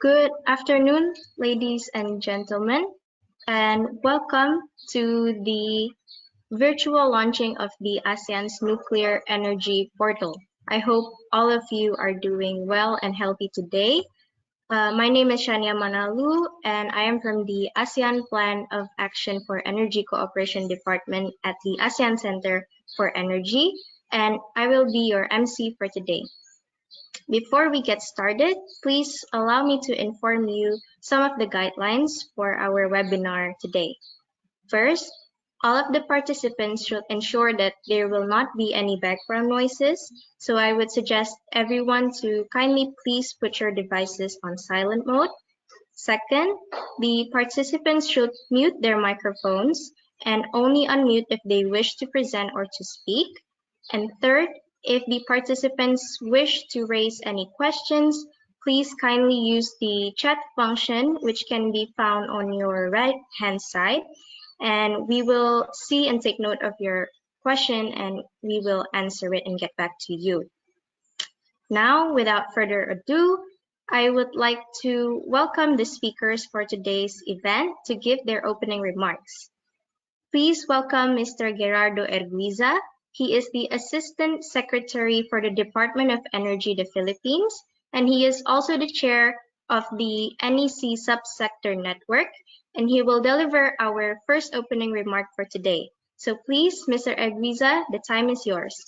Good afternoon, ladies and gentlemen, and welcome to the virtual launching of the ASEAN's Nuclear Energy Portal. I hope all of you are doing well and healthy today. My name is Shania Manalu, and I am from the ASEAN Plan of Action for Energy Cooperation Department at the ASEAN Center for Energy, and I will be your MC for today. Before we get started, please allow me to inform you some of the guidelines for our webinar today. First, all of the participants should ensure that there will not be any background noises, so I would suggest everyone to kindly please put your devices on silent mode. Second, the participants should mute their microphones and only unmute if they wish to present or to speak. And third, if the participants wish to raise any questions, please kindly use the chat function, which can be found on your right-hand side. And we will see and take note of your question, and we will answer it and get back to you. Now, without further ado, I would like to welcome the speakers for today's event to give their opening remarks. Please welcome Mr. Gerardo Erguiza. He is the Assistant Secretary for the Department of Energy, the Philippines, and he is also the chair of the NEC Subsector Network, and he will deliver our first opening remark for today. So please, Mr. Erguiza, the time is yours.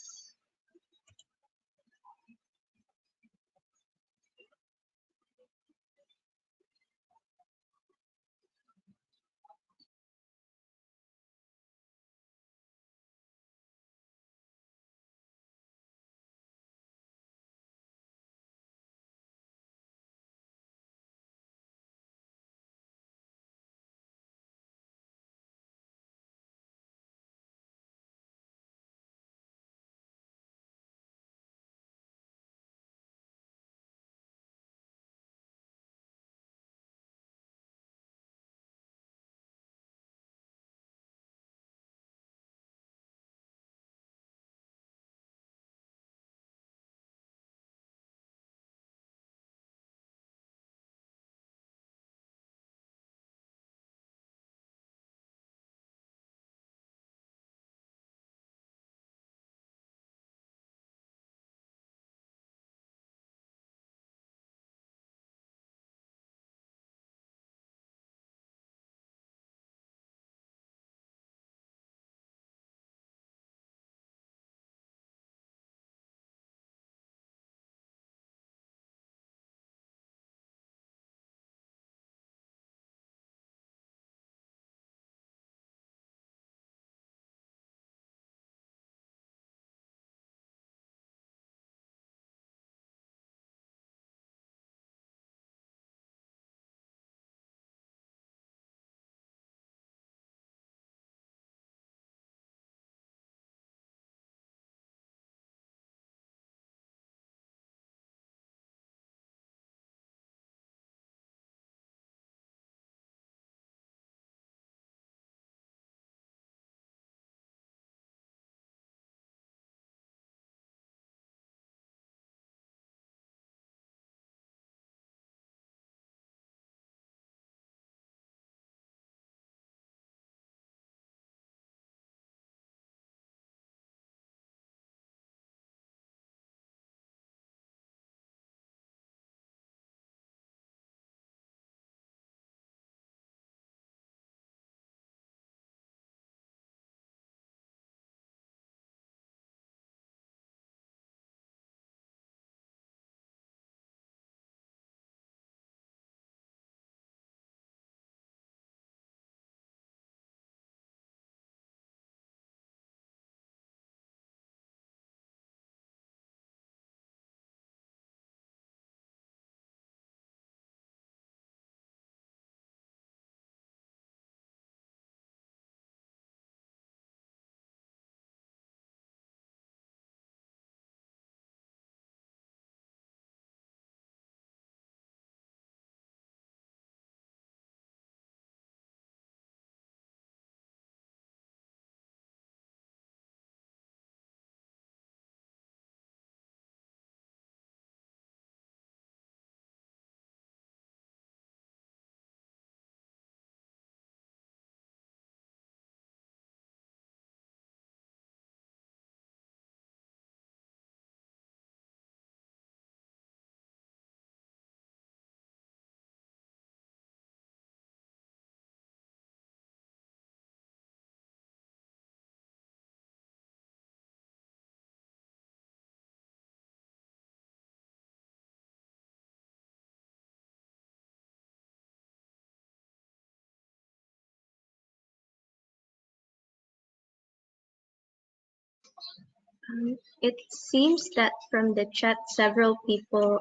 It seems that from the chat, several people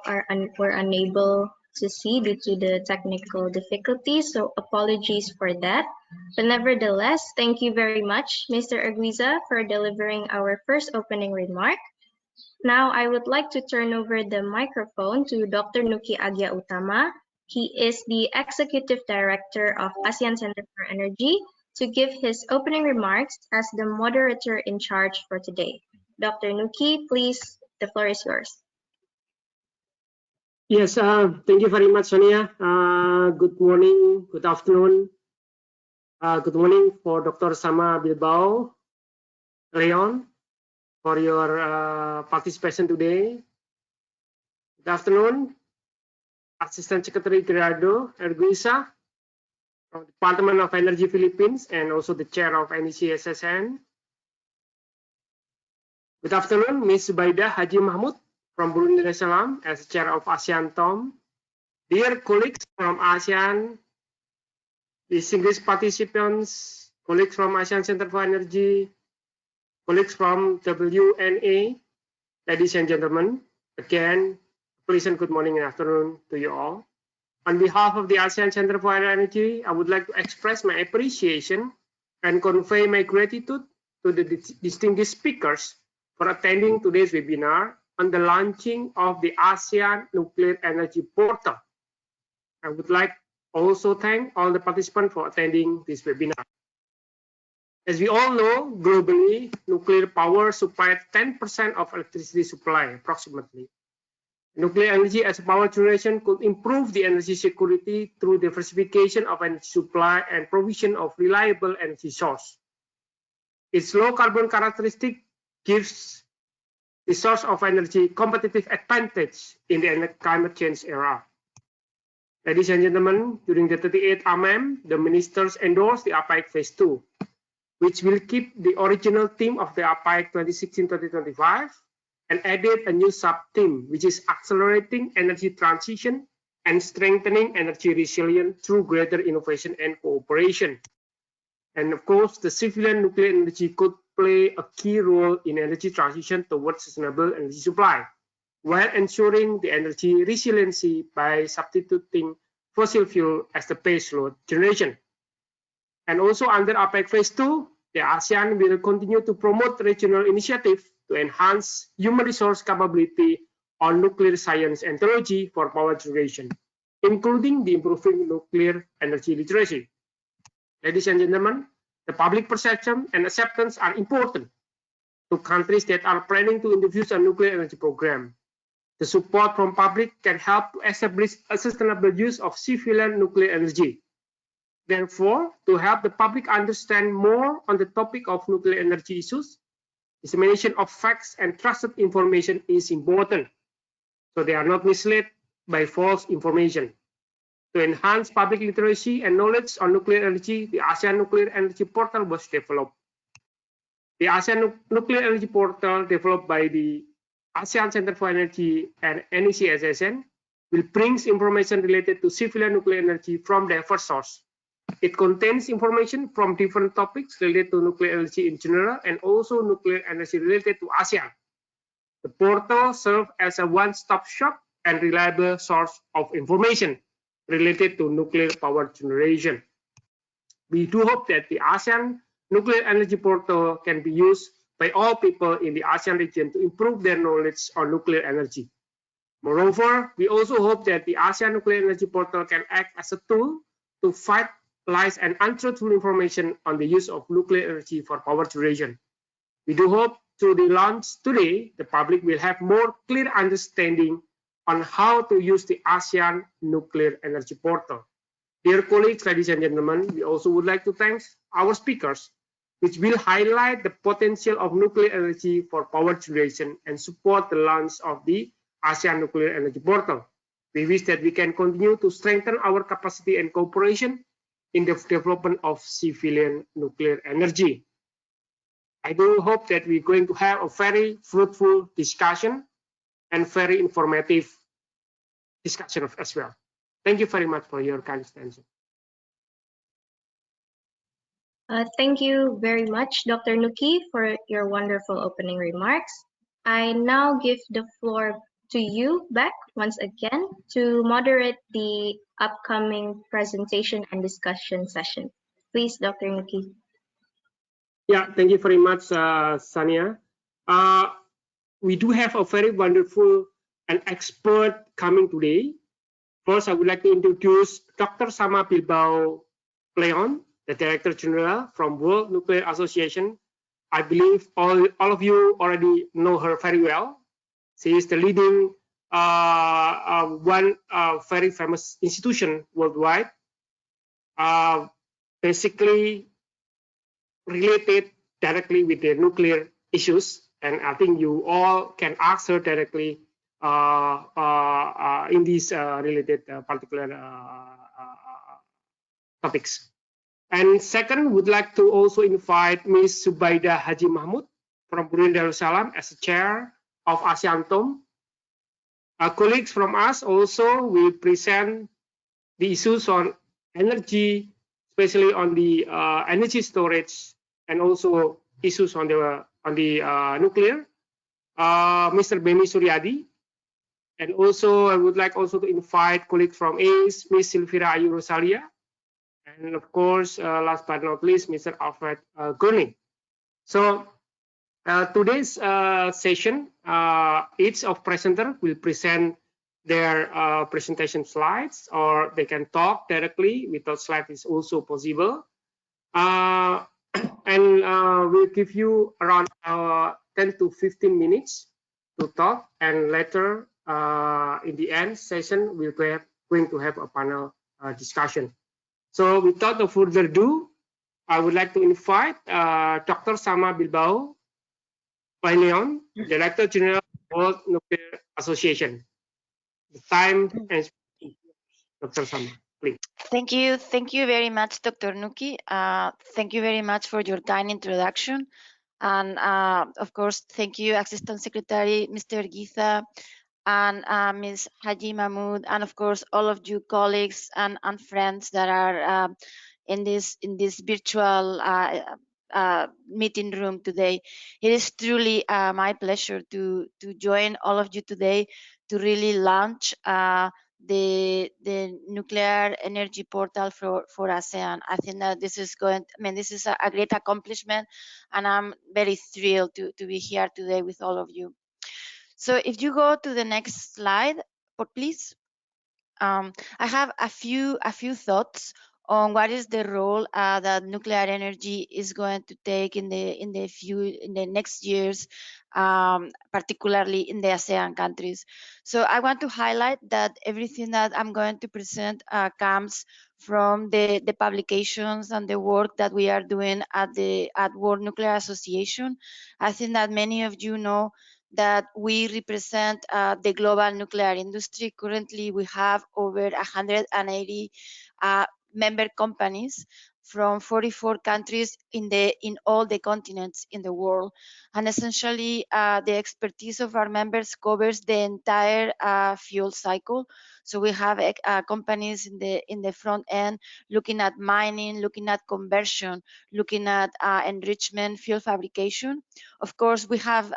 were unable to see due to the technical difficulties, so apologies for that. But nevertheless, thank you very much, Mr. Aguiza, for delivering our first opening remark. Now, I would like to turn over the microphone to Dr. Nuki Agya Utama. He is the Executive Director of ASEAN Center for Energy, to give his opening remarks as the moderator in charge for today. Dr. Nuki, please, the floor is yours. Yes, thank you very much, Sonia. Good morning, good afternoon. Good morning for Dr. Sama Bilbao Leon for your participation today. Good afternoon, Assistant Secretary Gerardo Erguisa from the Department of Energy Philippines and also the Chair of NEC-SSN. Good afternoon, Ms. Zubaida Haji Mahmud from Brunei Darussalam as Chair of ASEANTOM. Dear colleagues from ASEAN, distinguished participants, colleagues from ASEAN Center for Energy, colleagues from WNA, ladies and gentlemen, again, pleasant good morning and afternoon to you all. On behalf of the ASEAN Center for Energy, I would like to express my appreciation and convey my gratitude to the distinguished speakers for attending today's webinar on the launching of the ASEAN Nuclear Energy Portal. I would like also thank all the participants for attending this webinar. As we all know, globally, nuclear power supplies 10% of electricity supply, approximately. Nuclear energy as a power generation could improve the energy security through diversification of energy supply and provision of reliable energy source. Its low carbon characteristic gives the source of energy competitive advantage in the climate change era. Ladies and gentlemen, during the 38th AMEM, the ministers endorsed the APAEC Phase II, which will keep the original theme of the APAEC 2016-2025 and added a new sub-theme, which is accelerating energy transition and strengthening energy resilience through greater innovation and cooperation. And of course, the civilian nuclear energy could play a key role in energy transition towards sustainable energy supply, while ensuring the energy resiliency by substituting fossil fuel as the baseload generation. And also under APAEC Phase II, the ASEAN will continue to promote regional initiatives to enhance human resource capability on nuclear science and technology for power generation, including the improving nuclear energy literacy. Ladies and gentlemen, the public perception and acceptance are important to countries that are planning to introduce a nuclear energy program. The support from public can help to establish a sustainable use of civilian nuclear energy. Therefore, to help the public understand more on the topic of nuclear energy issues, dissemination of facts and trusted information is important, so they are not misled by false information. To enhance public literacy and knowledge on nuclear energy, the ASEAN Nuclear Energy Portal was developed. The ASEAN Nuclear Energy Portal, developed by the ASEAN Center for Energy and NEC-SSN, will bring information related to civilian nuclear energy from diverse sources. It contains information from different topics related to nuclear energy in general and also nuclear energy related to ASEAN. The portal serves as a one-stop shop and reliable source of information related to nuclear power generation. We do hope that the ASEAN Nuclear Energy Portal can be used by all people in the ASEAN region to improve their knowledge on nuclear energy. Moreover, we also hope that the ASEAN Nuclear Energy Portal can act as a tool to fight lies and untruthful information on the use of nuclear energy for power generation. We do hope through the launch today, the public will have more clear understanding on how to use the ASEAN Nuclear Energy Portal. Dear colleagues, ladies and gentlemen, we also would like to thank our speakers, which will highlight the potential of nuclear energy for power generation and support the launch of the ASEAN Nuclear Energy Portal. We wish that we can continue to strengthen our capacity and cooperation in the development of civilian nuclear energy. I do hope that we're going to have a very fruitful discussion and very informative discussion as well. Thank you very much for your kind attention. Thank you very much, Dr. Nuki, for your wonderful opening remarks. I now give the floor to you back once again to moderate the upcoming presentation and discussion session. Please, Dr. Nuki. Yeah, thank you very much, Sania. We do have a very wonderful and expert coming today. First, I would like to introduce Dr. Sama Bilbao Leon, the Director General from World Nuclear Association. I believe all of you already know her very well. She is the leading very famous institution worldwide, basically related directly with the nuclear issues. And I think you all can ask her directly in these related particular topics. And second, would like to also invite Ms. Subaida Haji Mahmud from Brunei Darussalam as chair of ASEANTOM. Colleagues from us also will present the issues on energy, especially on the energy storage, and also issues on the nuclear. Mr. Beni Suryadi, and also I would like also to invite colleagues from ACE, Ms. Silvira Ayu Rosalia, and of course, last but not least, Mr. Alfred Gurning. So today's session, each of presenter will present their presentation slides, or they can talk directly without slides is also possible. And we'll give you around 10 to 15 minutes to talk, and later in the end session we're going to have a panel discussion. So without further ado, I would like to invite Dr. Sama Bilbao Leon, Director General of World Nuclear Association. The time and Dr. Sama, please. Thank you very much, Dr. Nuki. Thank you very much for your kind introduction. And of course, thank you, Assistant Secretary, Mr. Githa, and Ms. Haji Mahmoud, and of course, all of you colleagues and friends that are in this virtual meeting room today. It is truly my pleasure to join all of you today to really launch the nuclear energy portal for ASEAN. I think that this is this is a great accomplishment, and I'm very thrilled to be here today with all of you. So if you go to the next slide, please. I have a few thoughts on what is the role that nuclear energy is going to take in the next years, particularly in the ASEAN countries. So I want to highlight that everything that I'm going to present comes from the publications and the work that we are doing at World Nuclear Association. I think that many of you know that we represent the global nuclear industry. Currently, we have over 180 member companies from 44 countries in all the continents in the world. And essentially, the expertise of our members covers the entire fuel cycle. So we have companies in the front end looking at mining, looking at conversion, looking at enrichment, fuel fabrication. Of course, we have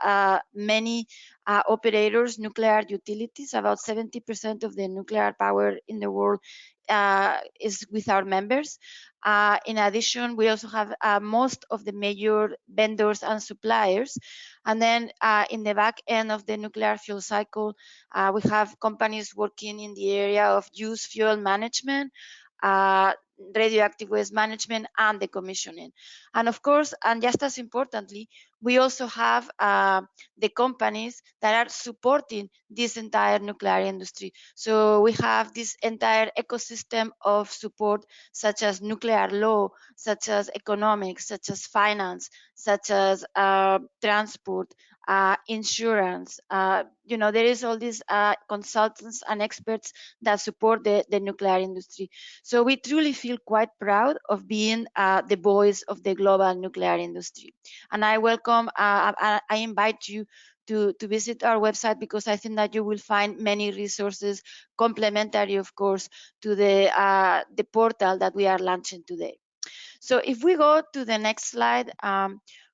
many operators, nuclear utilities. About 70% of the nuclear power in the world is with our members. In addition, we also have most of the major vendors and suppliers. And then in the back end of the nuclear fuel cycle, we have companies working in the area of used fuel management, radioactive waste management, and decommissioning. And of course, and just as importantly, we also have the companies that are supporting this entire nuclear industry. So we have this entire ecosystem of support, such as nuclear law, such as economics, such as finance, such as transport, insurance. There is all these consultants and experts that support the nuclear industry. So we truly feel quite proud of being the voice of the global nuclear industry. And I welcome, I invite you to visit our website, because I think that you will find many resources complementary, of course, to the portal that we are launching today. So if we go to the next slide,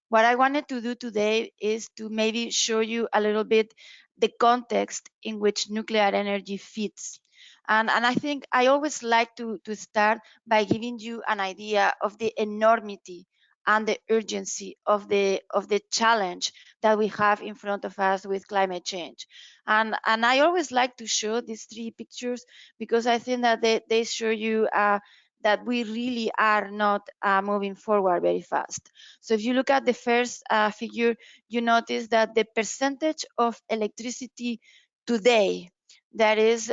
what I wanted to do today is to maybe show you a little bit the context in which nuclear energy fits. And I think I always like to start by giving you an idea of the enormity and the urgency of the challenge that we have in front of us with climate change. And I always like to show these three pictures because I think that they show you that we really are not moving forward very fast. So if you look at the first figure, you notice that the percentage of electricity today that is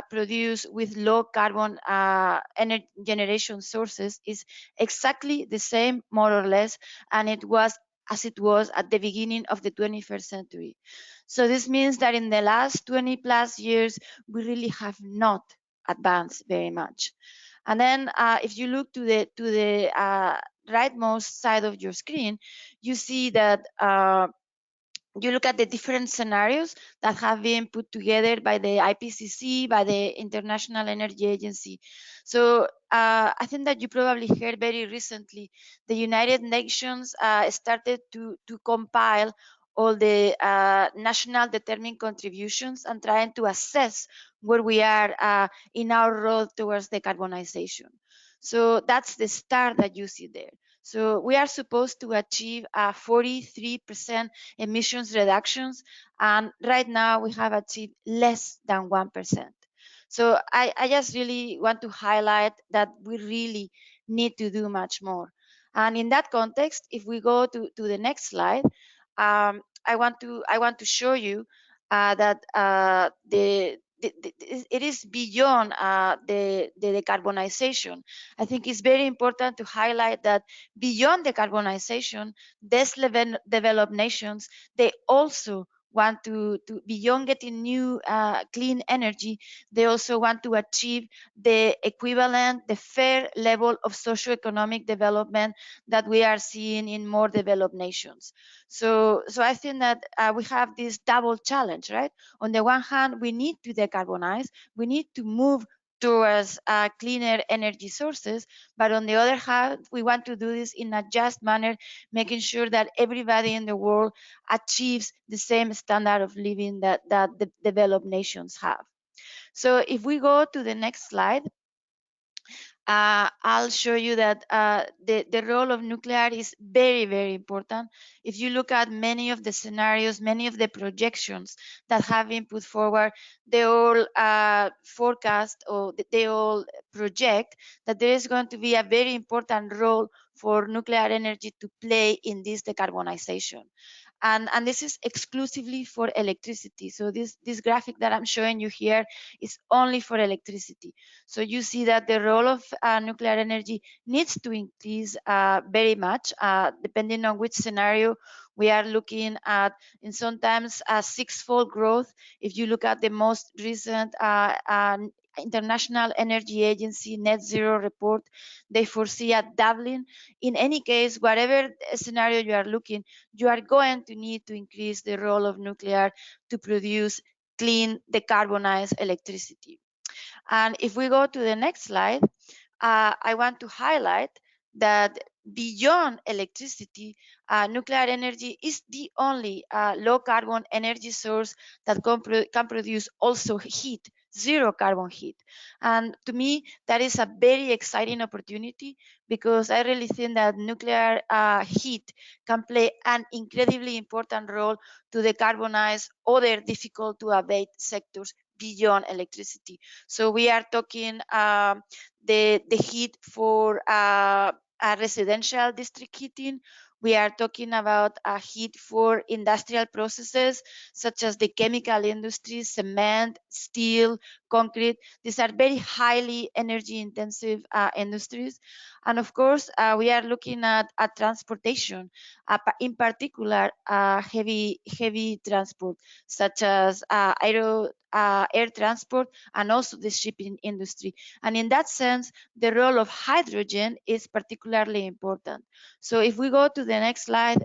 produced with low carbon energy generation sources is exactly the same, more or less, and it was as it was at the beginning of the 21st century. So this means that in the last 20 plus years, we really have not advanced very much. And then if you look to the rightmost side of your screen, you see that you look at the different scenarios that have been put together by the IPCC, by the International Energy Agency. So I think that you probably heard very recently, the United Nations started to compile all the national determined contributions and trying to assess where we are in our road towards decarbonization. So that's the start that you see there. So we are supposed to achieve a 43% emissions reductions, and right now we have achieved less than 1%. So I just really want to highlight that we really need to do much more. And in that context, if we go to the next slide, I want to show you that it is beyond the decarbonization. I think it's very important to highlight that beyond decarbonization, these developed nations, they also want to beyond getting new clean energy, they also want to achieve the equivalent, the fair level of socioeconomic development that we are seeing in more developed nations. So I think that we have this double challenge, right? On the one hand, we need to decarbonize, we need to move towards cleaner energy sources, but on the other hand, we want to do this in a just manner, making sure that everybody in the world achieves the same standard of living that the developed nations have. So if we go to the next slide, I'll show you that the role of nuclear is very, very important. If you look at many of the scenarios, many of the projections that have been put forward, they all forecast or they all project that there is going to be a very important role for nuclear energy to play in this decarbonization. And this is exclusively for electricity. So this graphic that I'm showing you here is only for electricity. So you see that the role of nuclear energy needs to increase very much, depending on which scenario we are looking at. In sometimes a six-fold growth. If you look at the most recent International Energy Agency net zero report, they foresee a doubling. In any case, whatever scenario you are looking, you are going to need to increase the role of nuclear to produce clean, decarbonized electricity. And if we go to the next slide, I want to highlight that beyond electricity, nuclear energy is the only low carbon energy source that can produce also heat, zero carbon heat. And to me, that is a very exciting opportunity because I really think that nuclear heat can play an incredibly important role to decarbonize other difficult to abate sectors beyond electricity. So we are talking the heat for residential district heating. We are talking about heat for industrial processes such as the chemical industry, cement, steel, concrete. These are very highly energy intensive industries. And of course, we are looking at transportation, in particular heavy transport such as air transport and also the shipping industry. And in that sense, the role of hydrogen is particularly important. So if we go to the next slide,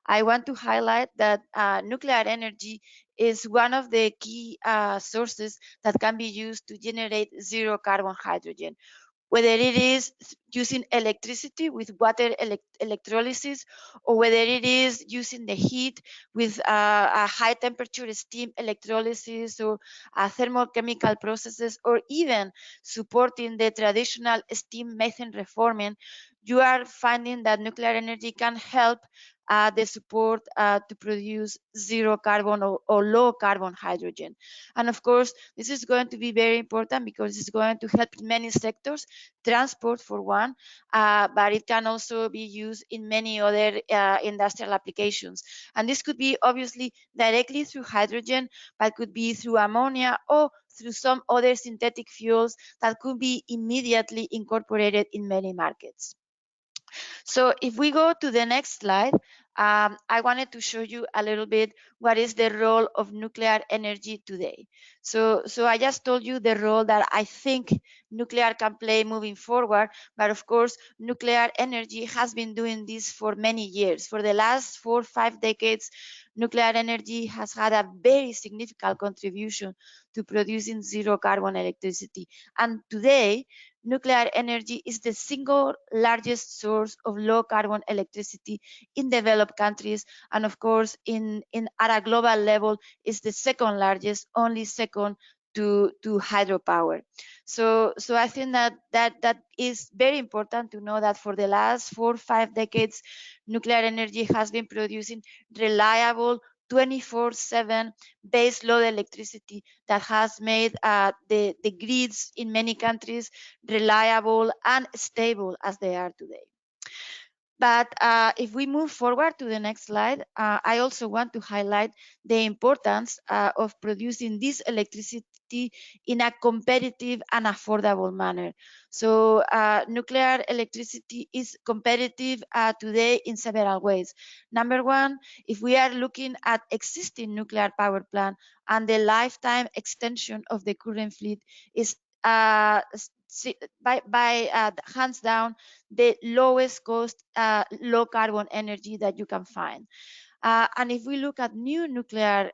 I want to highlight that nuclear energy is one of the key sources that can be used to generate zero carbon hydrogen. whether it is using electricity with water electrolysis, or whether it is using the heat with a high temperature steam electrolysis or thermochemical processes, or even supporting the traditional steam methane reforming, you are finding that nuclear energy can help the support to produce zero carbon or low carbon hydrogen. And of course, this is going to be very important because it's going to help many sectors, transport for one, but it can also be used in many other industrial applications. And this could be obviously directly through hydrogen, but could be through ammonia or through some other synthetic fuels that could be immediately incorporated in many markets. So if we go to the next slide, I wanted to show you a little bit what is the role of nuclear energy today. So I just told you the role that I think nuclear can play moving forward, but of course, nuclear energy has been doing this for many years. For the last 4 or 5 decades, nuclear energy has had a very significant contribution to producing zero carbon electricity. And today, nuclear energy is the single largest source of low carbon electricity in developed countries, and of course at a global level is the second largest, only second to hydropower. So I think that is very important to know that for the last 4 or 5 decades, nuclear energy has been producing reliable 24/7 base load electricity that has made the grids in many countries reliable and stable as they are today. But if we move forward to the next slide, I also want to highlight the importance of producing this electricity in a competitive and affordable manner. So nuclear electricity is competitive today in several ways. Number one, if we are looking at existing nuclear power plant and the lifetime extension of the current fleet is by hands down the lowest cost low carbon energy that you can find. And if we look at new nuclear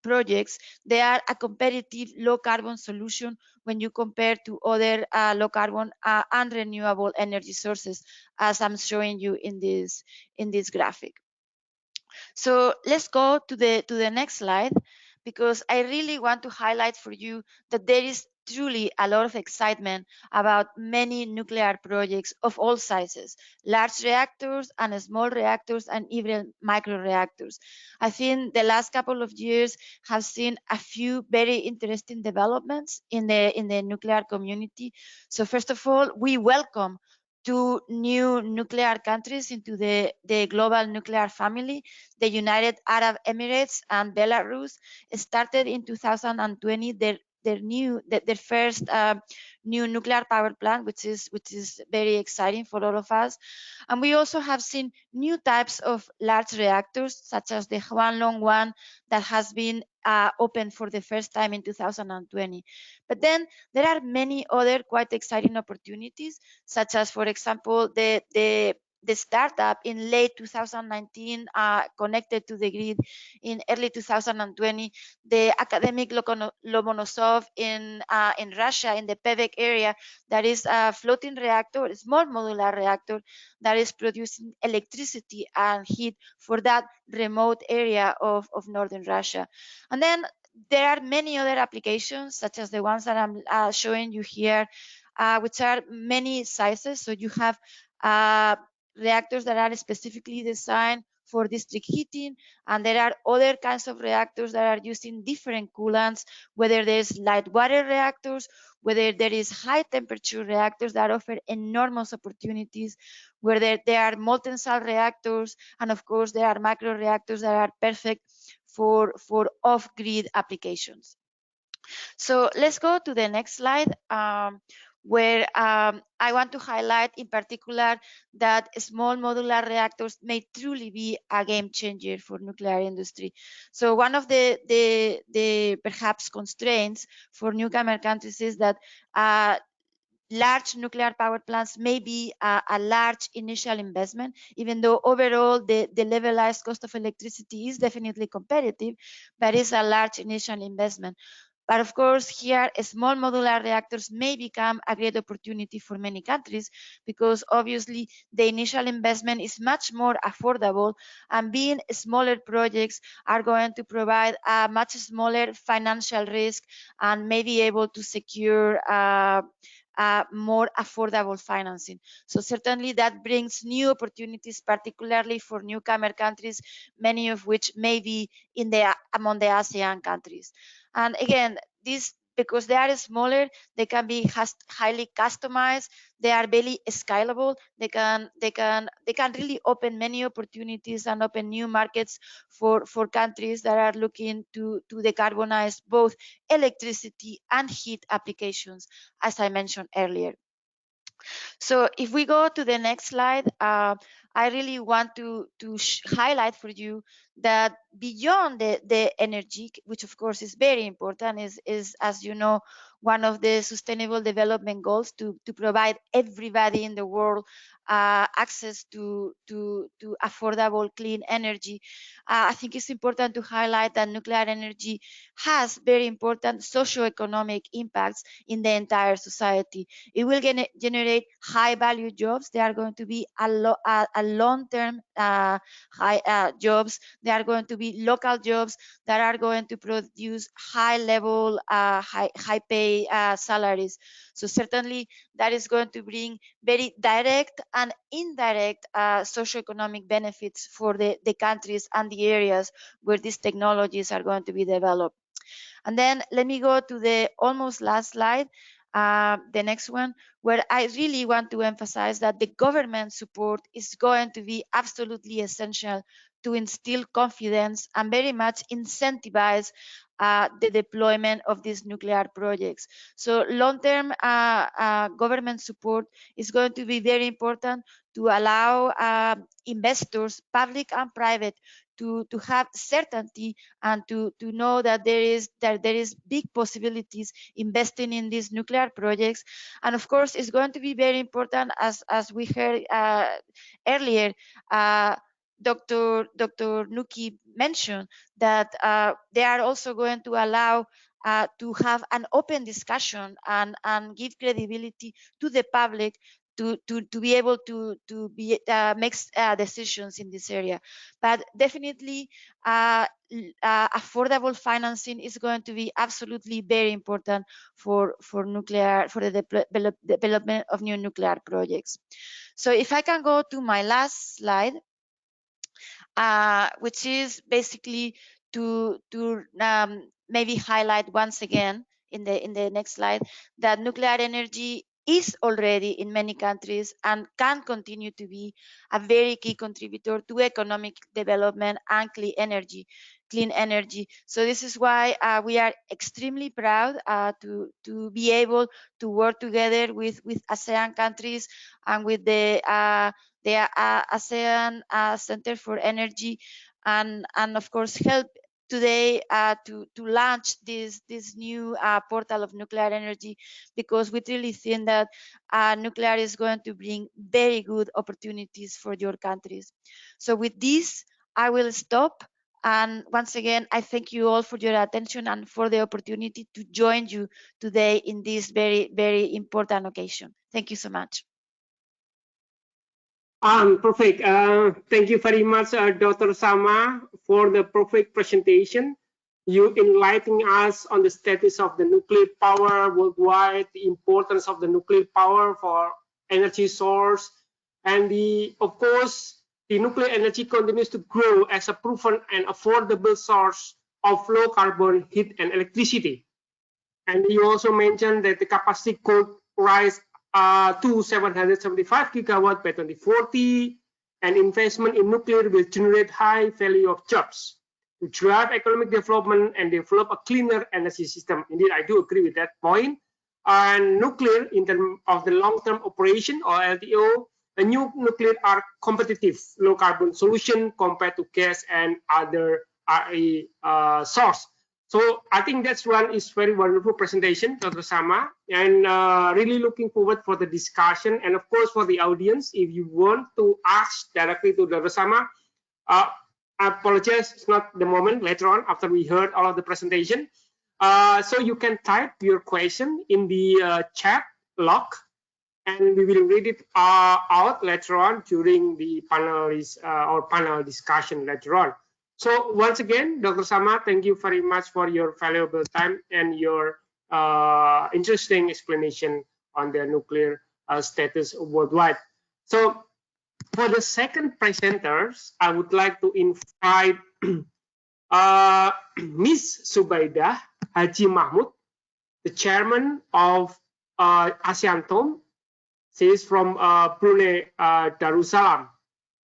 projects, they are a competitive low carbon solution when you compare to other low carbon and renewable energy sources, as I'm showing you in this graphic. So let's go to the next slide, because I really want to highlight for you that there is truly a lot of excitement about many nuclear projects of all sizes, large reactors and small reactors and even micro reactors. I think the last couple of years have seen a few very interesting developments in the nuclear community. So first of all, we welcome 2 new nuclear countries into the global nuclear family. The United Arab Emirates and Belarus started in 2020 their first new nuclear power plant, which is very exciting for all of us. And we also have seen new types of large reactors, such as the Huanglong 1 that has been opened for the first time in 2020. But then there are many other quite exciting opportunities, such as, for example, the startup in late 2019 connected to the grid in early 2020, the academic Lomonosov in Russia, in the PAEC area, that is a floating reactor, a small modular reactor that is producing electricity and heat for that remote area of northern Russia. And then there are many other applications, such as the ones that I'm showing you here, which are many sizes. So you have reactors that are specifically designed for district heating, and there are other kinds of reactors that are using different coolants, whether there's light water reactors, whether there is high temperature reactors that offer enormous opportunities, whether there are molten salt reactors, and of course there are micro reactors that are perfect for off-grid applications. So let's go to the next slide, where I want to highlight in particular that small modular reactors may truly be a game changer for nuclear industry. So one of the perhaps constraints for newcomer countries is that large nuclear power plants may be a large initial investment, even though overall the levelized cost of electricity is definitely competitive, but it's a large initial investment. But of course, here small modular reactors may become a great opportunity for many countries, because obviously the initial investment is much more affordable, and being smaller projects are going to provide a much smaller financial risk and may be able to secure more affordable financing. So certainly that brings new opportunities, particularly for newcomer countries, many of which may be among the ASEAN countries. And again, because they are smaller, they can be highly customized. They are very scalable. They can really open many opportunities and open new markets for countries that are looking to decarbonize both electricity and heat applications, as I mentioned earlier. So if we go to the next slide, I really want to highlight for you that beyond the energy, which of course is very important, is as you know, one of the Sustainable Development Goals to provide everybody in the world access to affordable clean energy. I think it's important to highlight that nuclear energy has very important socioeconomic impacts in the entire society. It will generate high value jobs. They are going to be a long-term high jobs. They are going to be local jobs that are going to produce high level, high pay salaries. So certainly that is going to bring very direct and indirect socioeconomic benefits for the countries and the areas where these technologies are going to be developed. And then let me go to the almost last slide, the next one, where I really want to emphasize that the government support is going to be absolutely essential to instill confidence and very much incentivize the deployment of these nuclear projects. So long-term government support is going to be very important to allow investors, public and private, to have certainty and to know that there is big possibilities investing in these nuclear projects. And of course, it's going to be very important, as we heard earlier. Dr. Nuki mentioned that they are also going to allow to have an open discussion and give credibility to the public to be able to make decisions in this area. But definitely affordable financing is going to be absolutely very important for the development of new nuclear projects. So if I can go to my last slide, which is basically to maybe highlight once again in the next slide that nuclear energy is already in many countries and can continue to be a very key contributor to economic development and clean energy. So this is why we are extremely proud to be able to work together with ASEAN countries and with the ASEAN Center for Energy, and of course help today to launch this new portal of nuclear energy, because we really think that nuclear is going to bring very good opportunities for your countries. So with this, I will stop. And once again, I thank you all for your attention and for the opportunity to join you today in this very, very important occasion. Thank you so much. Perfect. Thank you very much, Dr. Sama, for the perfect presentation. You enlightening us on the status of the nuclear power worldwide, the importance of the nuclear power for energy source, and of course, the nuclear energy continues to grow as a proven and affordable source of low carbon heat and electricity. And you also mentioned that the capacity could rise to 775 gigawatt by 2040, and investment in nuclear will generate high value of jobs to drive economic development and develop a cleaner energy system. Indeed, I do agree with that point. And nuclear, in terms of the long-term operation or LTO, the new nuclear are competitive low carbon solution compared to gas and other RE source. So I think that's one is very wonderful presentation, Dr. Sama, and really looking forward for the discussion. And of course, for the audience, if you want to ask directly to Dr. Sama, I apologize, it's not the moment, later on after we heard all of the presentation. So you can type your question in the chat log, and we will read it out later on during the panel discussion later on. So once again, Dr. Sama, thank you very much for your valuable time and your interesting explanation on the nuclear status worldwide. So for the second presenters, I would like to invite Ms. Subaidah Haji Mahmud, the chairman of ASEANTOM. She is from Brunei Darussalam.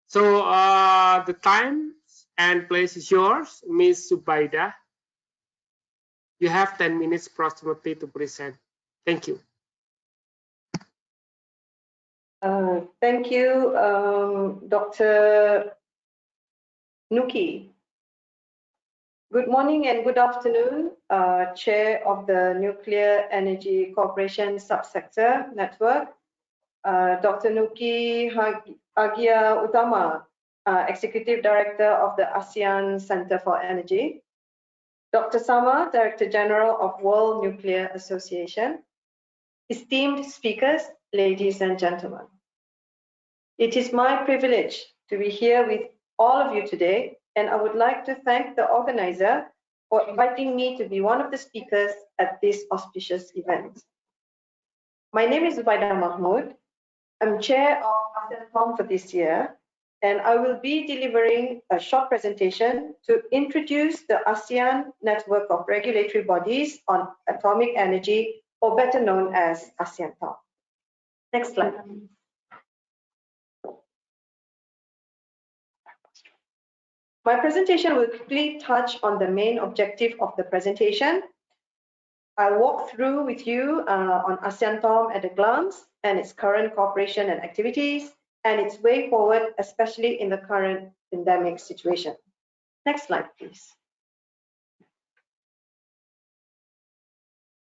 So the time and place is yours, Ms. Subaidah. You have 10 minutes approximately to present. Thank you. Thank you, Dr. Nuki. Good morning and good afternoon, Chair of the Nuclear Energy Corporation Subsector Network, Dr. Nuki Agia Utama, Executive Director of the ASEAN Center for Energy, Dr. Sama, Director General of World Nuclear Association, esteemed speakers, ladies and gentlemen. It is my privilege to be here with all of you today, and I would like to thank the organizer for inviting me to be one of the speakers at this auspicious event. My name is Subaidah Mahmud. I'm chair of ASEANTOM for this year, and I will be delivering a short presentation to introduce the ASEAN network of regulatory bodies on atomic energy, or better known as ASEANTOM. Next slide. My presentation will quickly touch on the main objective of the presentation. I'll walk through with you on ASEANTOM at a glance and its current cooperation and activities and its way forward, especially in the current pandemic situation. Next slide, please.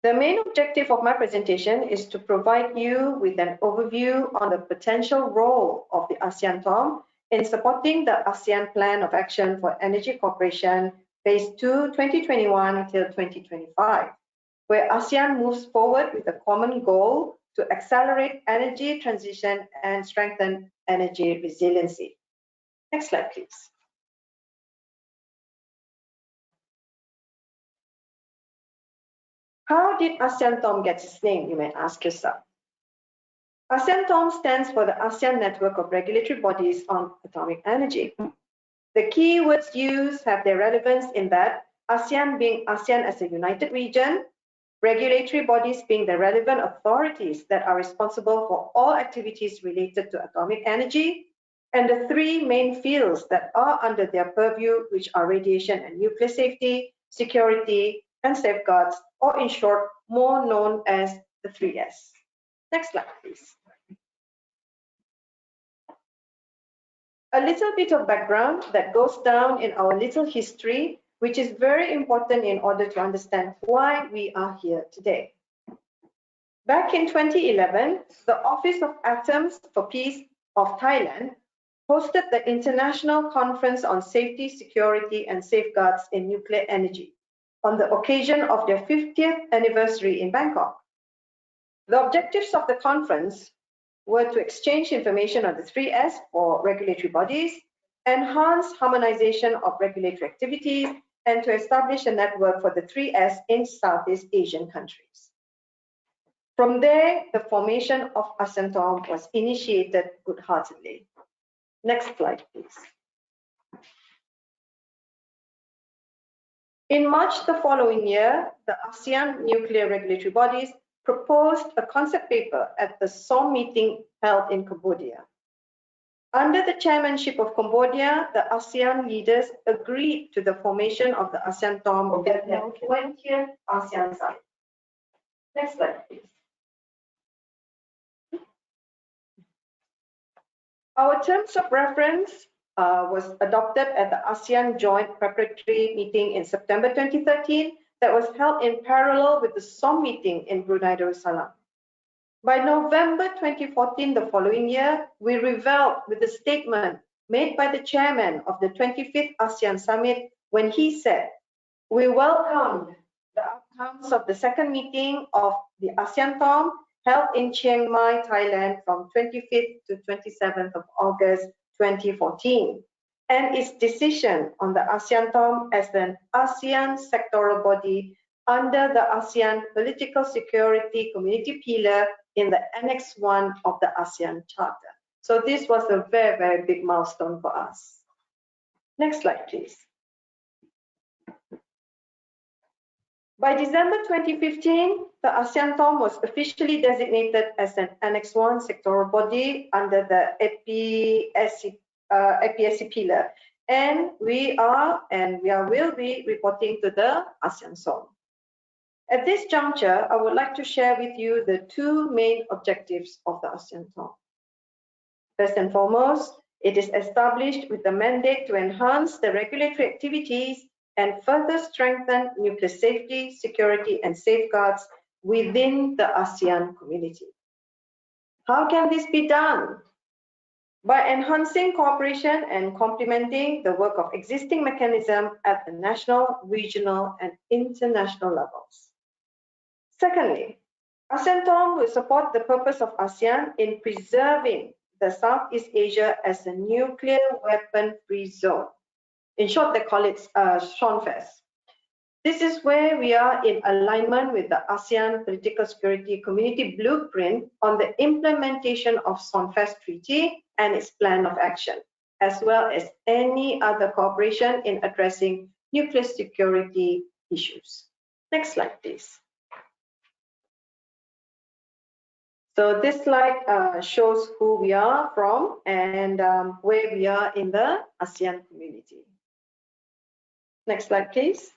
The main objective of my presentation is to provide you with an overview on the potential role of the ASEANTOM in supporting the ASEAN Plan of Action for Energy Cooperation Phase II 2021 till 2025, where ASEAN moves forward with a common goal to accelerate energy transition and strengthen energy resiliency. Next slide, please. How did ASEANTOM get its name, you may ask yourself. ASEANTOM stands for the ASEAN Network of Regulatory Bodies on Atomic Energy. The key words used have their relevance in that ASEAN being ASEAN as a united region, regulatory bodies being the relevant authorities that are responsible for all activities related to atomic energy, and the three main fields that are under their purview, which are radiation and nuclear safety, security, and safeguards, or in short, more known as the 3S. Next slide, please. A little bit of background that goes down in our little history, which is very important in order to understand why we are here today. Back in 2011, the Office of Atoms for Peace of Thailand hosted the International Conference on Safety, Security, and Safeguards in Nuclear Energy on the occasion of their 50th anniversary in Bangkok. The objectives of the conference were to exchange information on the 3S for regulatory bodies, enhance harmonization of regulatory activities, and to establish a network for the 3S in Southeast Asian countries. From there, the formation of ASEANTOM was initiated good-heartedly. Next slide, please. In March the following year, the ASEAN Nuclear Regulatory Bodies proposed a concept paper at the SOM meeting held in Cambodia. Under the chairmanship of Cambodia, the ASEAN leaders agreed to the formation of the ASEANTOM at the 20th ASEAN Summit. Next slide, please. Our terms of reference was adopted at the ASEAN Joint Preparatory Meeting in September 2013 that was held in parallel with the SOM meeting in Brunei Darussalam. By November 2014, the following year, we reveled with a statement made by the chairman of the 25th ASEAN Summit when he said, "We welcomed the outcomes of the second meeting of the ASEANTOM held in Chiang Mai, Thailand from 25th to 27th of August 2014, and its decision on the ASEANTOM as an ASEAN sectoral body under the ASEAN Political Security Community Pillar in the Annex 1 of the ASEAN Charter. So this was a very, very big milestone for us. Next slide, please. By December 2015, the ASEANTOM was officially designated as an Annex 1 sectoral body under the APAEC pillar, and we will be reporting to the ASEAN zone. At this juncture, I would like to share with you the two main objectives of the ASEANTOM. First and foremost, it is established with the mandate to enhance the regulatory activities and further strengthen nuclear safety, security, and safeguards within the ASEAN community. How can this be done? By enhancing cooperation and complementing the work of existing mechanisms at the national, regional, and international levels. Secondly, ASEANTOM will support the purpose of ASEAN in preserving the Southeast Asia as a nuclear weapon-free zone. In short, they call it SONFES. This is where we are in alignment with the ASEAN Political Security Community Blueprint on the implementation of SONFES Treaty and its plan of action, as well as any other cooperation in addressing nuclear security issues. Next slide, please. So this slide shows who we are from and where we are in the ASEAN community. Next slide, please.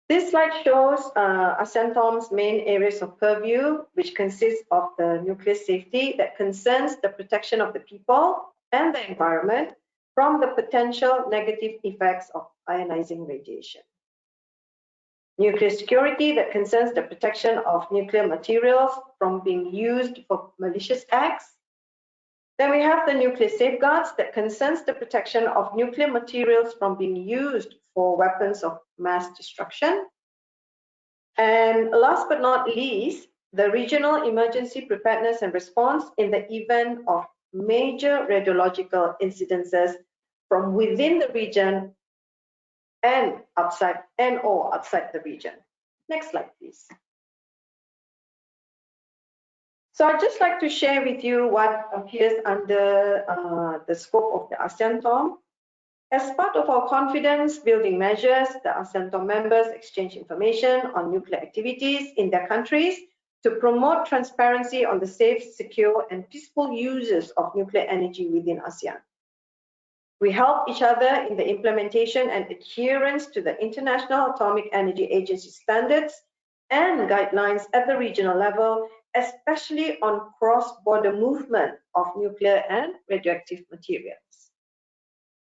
This slide shows ASEANTOM's main areas of purview, which consists of the nuclear safety that concerns the protection of the people and the environment from the potential negative effects of ionizing radiation. Nuclear security that concerns the protection of nuclear materials from being used for malicious acts. Then we have the nuclear safeguards that concerns the protection of nuclear materials from being used for weapons of mass destruction. And last but not least, the regional emergency preparedness and response in the event of major radiological incidences from within the region and outside the region. Next slide, please. So I'd just like to share with you what appears under the scope of the ASEANTOM. As part of our confidence building measures, the ASEANTOM members exchange information on nuclear activities in their countries to promote transparency on the safe, secure, and peaceful uses of nuclear energy within ASEAN. We help each other in the implementation and adherence to the International Atomic Energy Agency standards and guidelines at the regional level, especially on cross-border movement of nuclear and radioactive materials.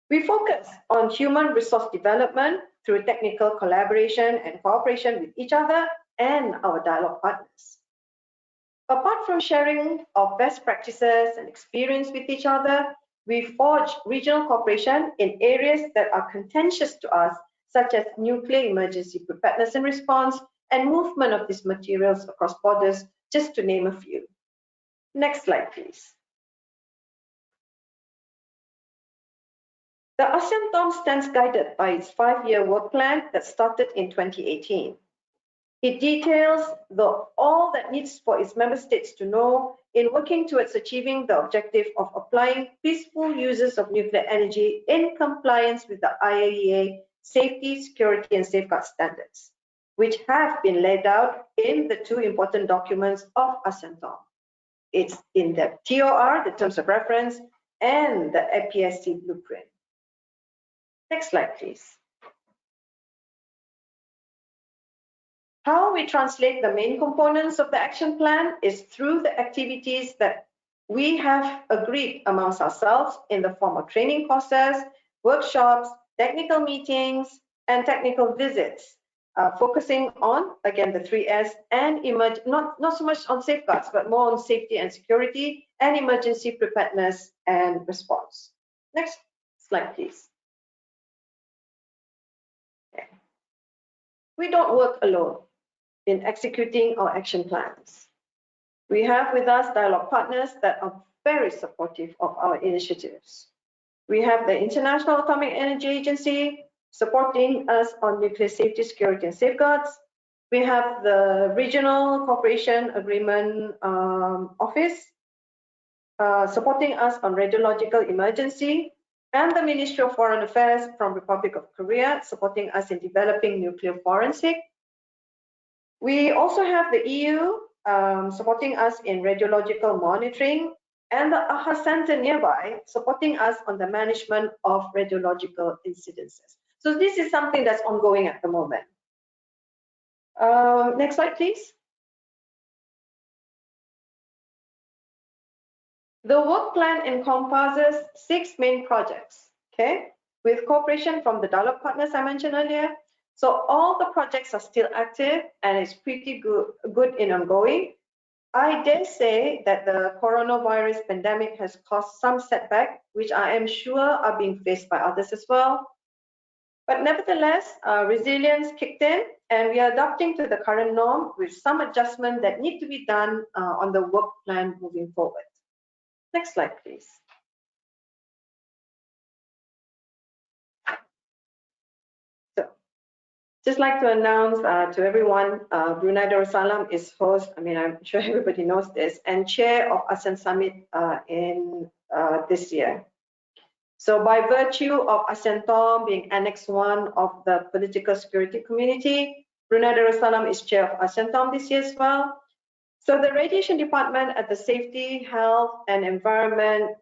We focus on human resource development through technical collaboration and cooperation with each other and our dialogue partners. Apart from sharing of best practices and experience with each other, we forge regional cooperation in areas that are contentious to us, such as nuclear emergency preparedness and response and movement of these materials across borders, just to name a few. Next slide, please. The ASEANTOM stands guided by its 5-year work plan that started in 2018. It details all that needs for its member states to know in working towards achieving the objective of applying peaceful uses of nuclear energy in compliance with the IAEA safety, security, and safeguard standards, which have been laid out in the two important documents of ASEANTOM. It's in the TOR, the Terms of Reference, and the APSC Blueprint. Next slide, please. How we translate the main components of the action plan is through the activities that we have agreed amongst ourselves in the form of training courses, workshops, technical meetings, and technical visits, focusing on, again, the 3S and not so much on safeguards, but more on safety and security and emergency preparedness and response. Next slide, please. we don't work alone in executing our action plans. We have with us dialogue partners that are very supportive of our initiatives. We have the International Atomic Energy Agency supporting us on nuclear safety, security, and safeguards. We have the Regional Cooperation Agreement Office supporting us on radiological emergency, and the Ministry of Foreign Affairs from Republic of Korea supporting us in developing nuclear forensic. We also have the EU supporting us in radiological monitoring, and the AHA Center nearby supporting us on the management of radiological incidences. So this is something that's ongoing at the moment. Next slide, please. The work plan encompasses 6 main projects, okay, with cooperation from the dialogue partners I mentioned earlier. So all the projects are still active and it's pretty good in ongoing. I dare say that the coronavirus pandemic has caused some setback, which I am sure are being faced by others as well. But nevertheless, resilience kicked in, and we are adapting to the current norm with some adjustment that need to be done on the work plan moving forward. Next slide, please. So, just like to announce to everyone, Brunei Darussalam is host, I mean, I'm sure everybody knows this, and chair of ASEAN Summit in this year. So by virtue of ASEANTOM being Annex 1 of the Political Security Community, Brunei Darussalam is chair of ASEANTOM this year as well. So the Radiation Department at the Safety, Health and Environment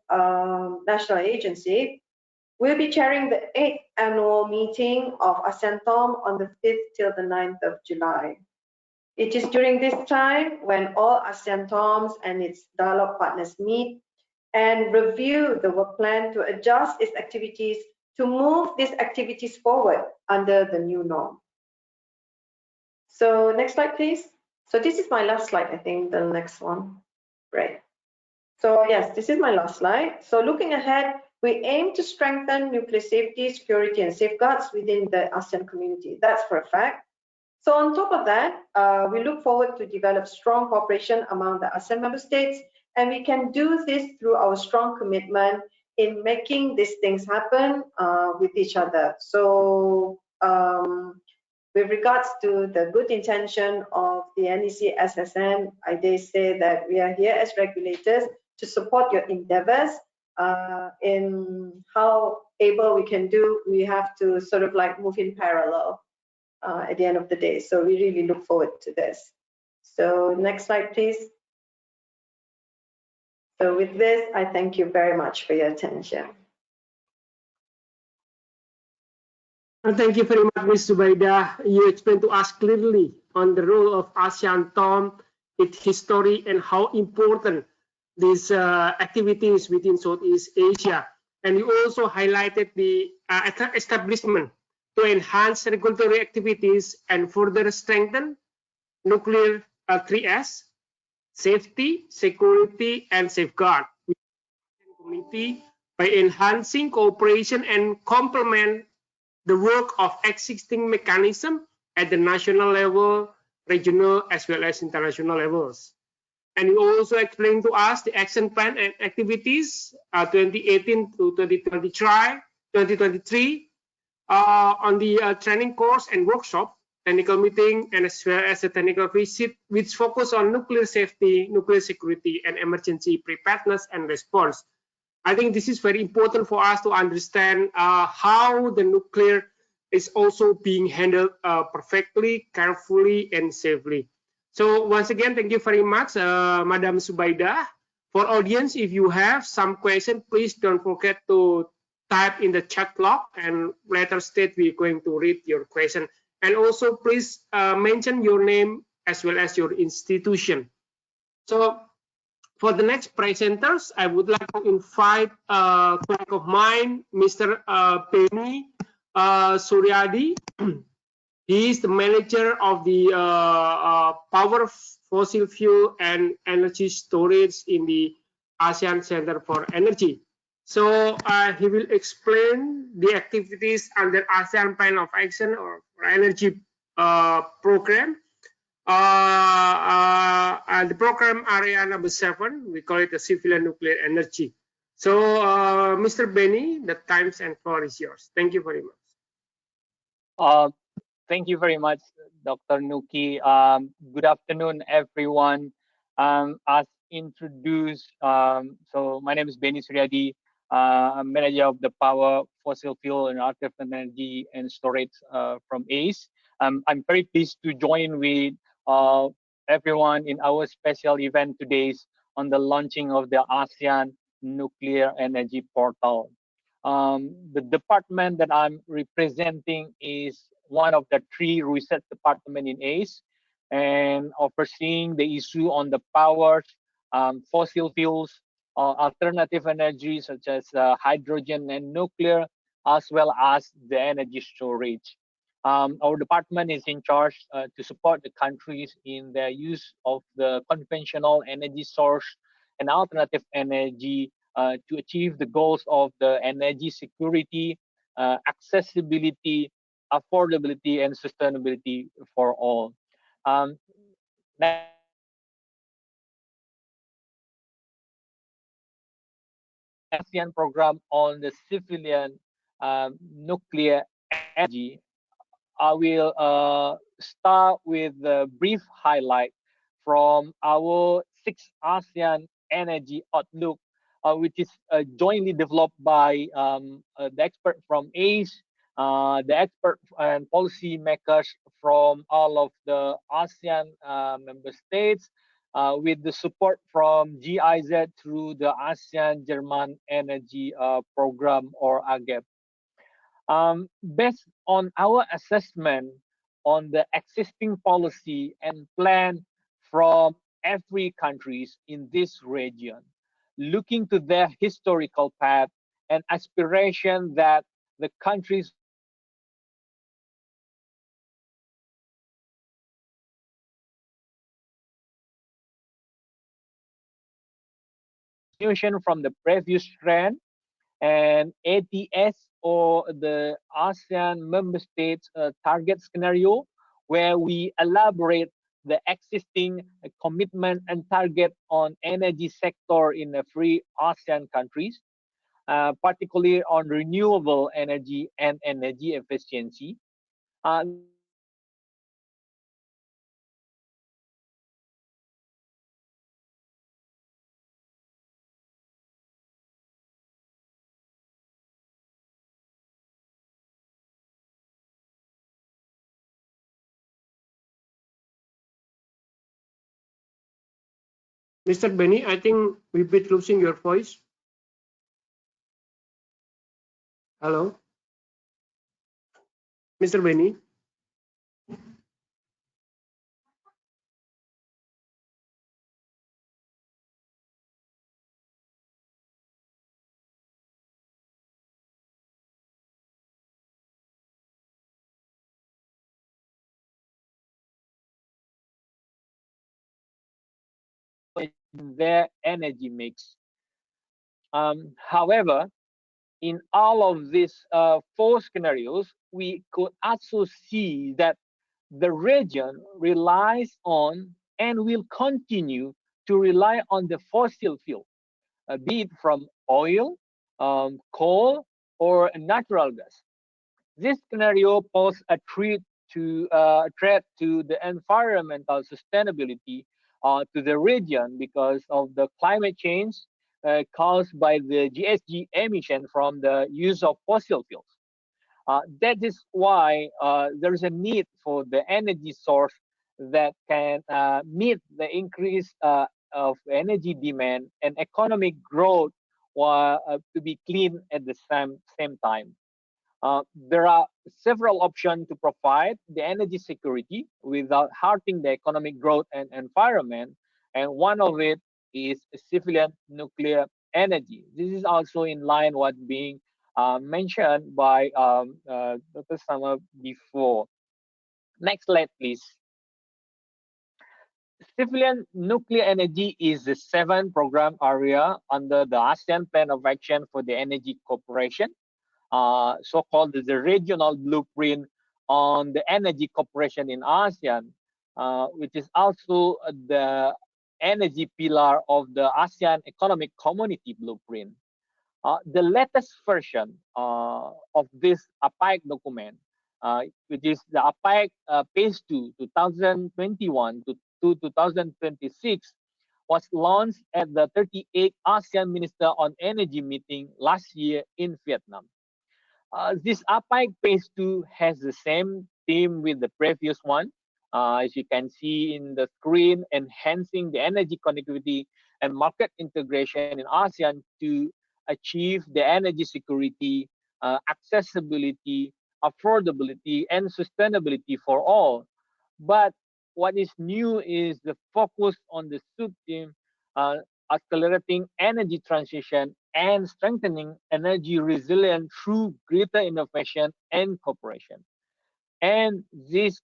National Agency will be chairing the 8th annual meeting of ASEANTOM on the 5th till the 9th of July. It is during this time when all ASEANTOMs and its dialogue partners meet and review the work plan to adjust its activities to move these activities forward under the new norm. So next slide, please. So this is my last slide, I think, the next one. Great. So yes, this is my last slide. So looking ahead, we aim to strengthen nuclear safety, security, and safeguards within the ASEAN community. That's for a fact. So on top of that, we look forward to develop strong cooperation among the ASEAN member states, and we can do this through our strong commitment in making these things happen with each other. So with regards to the good intention of the NEC-SSN, I dare say that we are here as regulators to support your endeavors in how able we can do. We have to sort of like move in parallel at the end of the day. So we really look forward to this. So next slide, please. So with this, I thank you very much for your attention. Thank you very much, Ms. Zubaida. You explained to us clearly on the role of ASEANTOM, its history, and how important these activities within Southeast Asia. And you also highlighted the establishment to enhance regulatory activities and further strengthen nuclear 3S, safety, security, and safeguard community by enhancing cooperation and complement the work of existing mechanism at the national level, regional, as well as international levels. And you also explained to us the action plan and activities 2018 to 2023 on the training course and workshop, technical meeting, and as well as a technical visit, which focus on nuclear safety, nuclear security, and emergency preparedness and response. I think this is very important for us to understand how the nuclear is also being handled perfectly, carefully, and safely. So once again, thank you very much, Madam Zubaida. For audience, if you have some question, please don't forget to type in the chat log, and later state we're going to read your question. And also, please mention your name as well as your institution. So for the next presenters, I would like to invite a colleague of mine, Mr. Penny Suryadi. He is the manager of the Power, Fossil Fuel, and Energy Storage in the ASEAN Center for Energy. So he will explain the activities under ASEAN Plan of Action or Energy program. And the program area number 7, we call it the civilian nuclear energy. So, Mr. Benny, the times and floor is yours. Thank you very much. Thank you very much, Dr. Nuki. Good afternoon, everyone. As introduced, so my name is Benny Suryadi. I'm manager of the power, fossil fuel, and alternative energy and storage from ACE. I'm very pleased to join with everyone in our special event today on the launching of the ASEAN Nuclear Energy Portal. The department that I'm representing is one of the 3 research departments in ACE, and overseeing the issue on the powers, fossil fuels, alternative energy such as hydrogen and nuclear, as well as the energy storage. Our department is in charge to support the countries in their use of the conventional energy source and alternative energy to achieve the goals of the energy security, accessibility, affordability, and sustainability for all. ASEAN program on the civilian nuclear energy, I will start with a brief highlight from our 6th ASEAN Energy Outlook, which is jointly developed by the expert from ACE, the expert and policy makers from all of the ASEAN member states, with the support from GIZ through the ASEAN German Energy Program, or AGEP. Based on our assessment on the existing policy and plan from every countries in this region, looking to their historical path and aspiration that the countries from the previous trend, and ATS, or the ASEAN member states target scenario, where we elaborate the existing commitment and target on energy sector in the 3 ASEAN countries, particularly on renewable energy and energy efficiency. Mr. Benny, I think we've been losing your voice. Hello? Mr. Benny? Their energy mix. However, in all of these 4 scenarios, we could also see that the region relies on and will continue to rely on the fossil fuel, be it from oil, coal, or natural gas. This scenario poses a threat to the environmental sustainability to the region because of the climate change caused by the GHG emission from the use of fossil fuels. That is why there is a need for the energy source that can meet the increase of energy demand and economic growth to be clean at the same time. There are several options to provide the energy security without hurting the economic growth and environment, and one of it is civilian nuclear energy. This is also in line what being mentioned by Dr. Sama before. Next slide, please. Civilian nuclear energy is the 7th program area under the ASEAN Plan of Action for the Energy Cooperation, so-called the regional blueprint on the energy cooperation in ASEAN, which is also the energy pillar of the ASEAN Economic Community Blueprint. The latest version of this APAEC document, which is the APAEC Phase II, 2021 to 2026, was launched at the 38th ASEAN Minister on Energy meeting last year in Vietnam. This APAEC Phase II has the same theme with the previous one. As you can see in the screen, enhancing the energy connectivity and market integration in ASEAN to achieve the energy security, accessibility, affordability, and sustainability for all. But what is new is the focus on the sub-theme, accelerating energy transition and strengthening energy resilience through greater innovation and cooperation. And this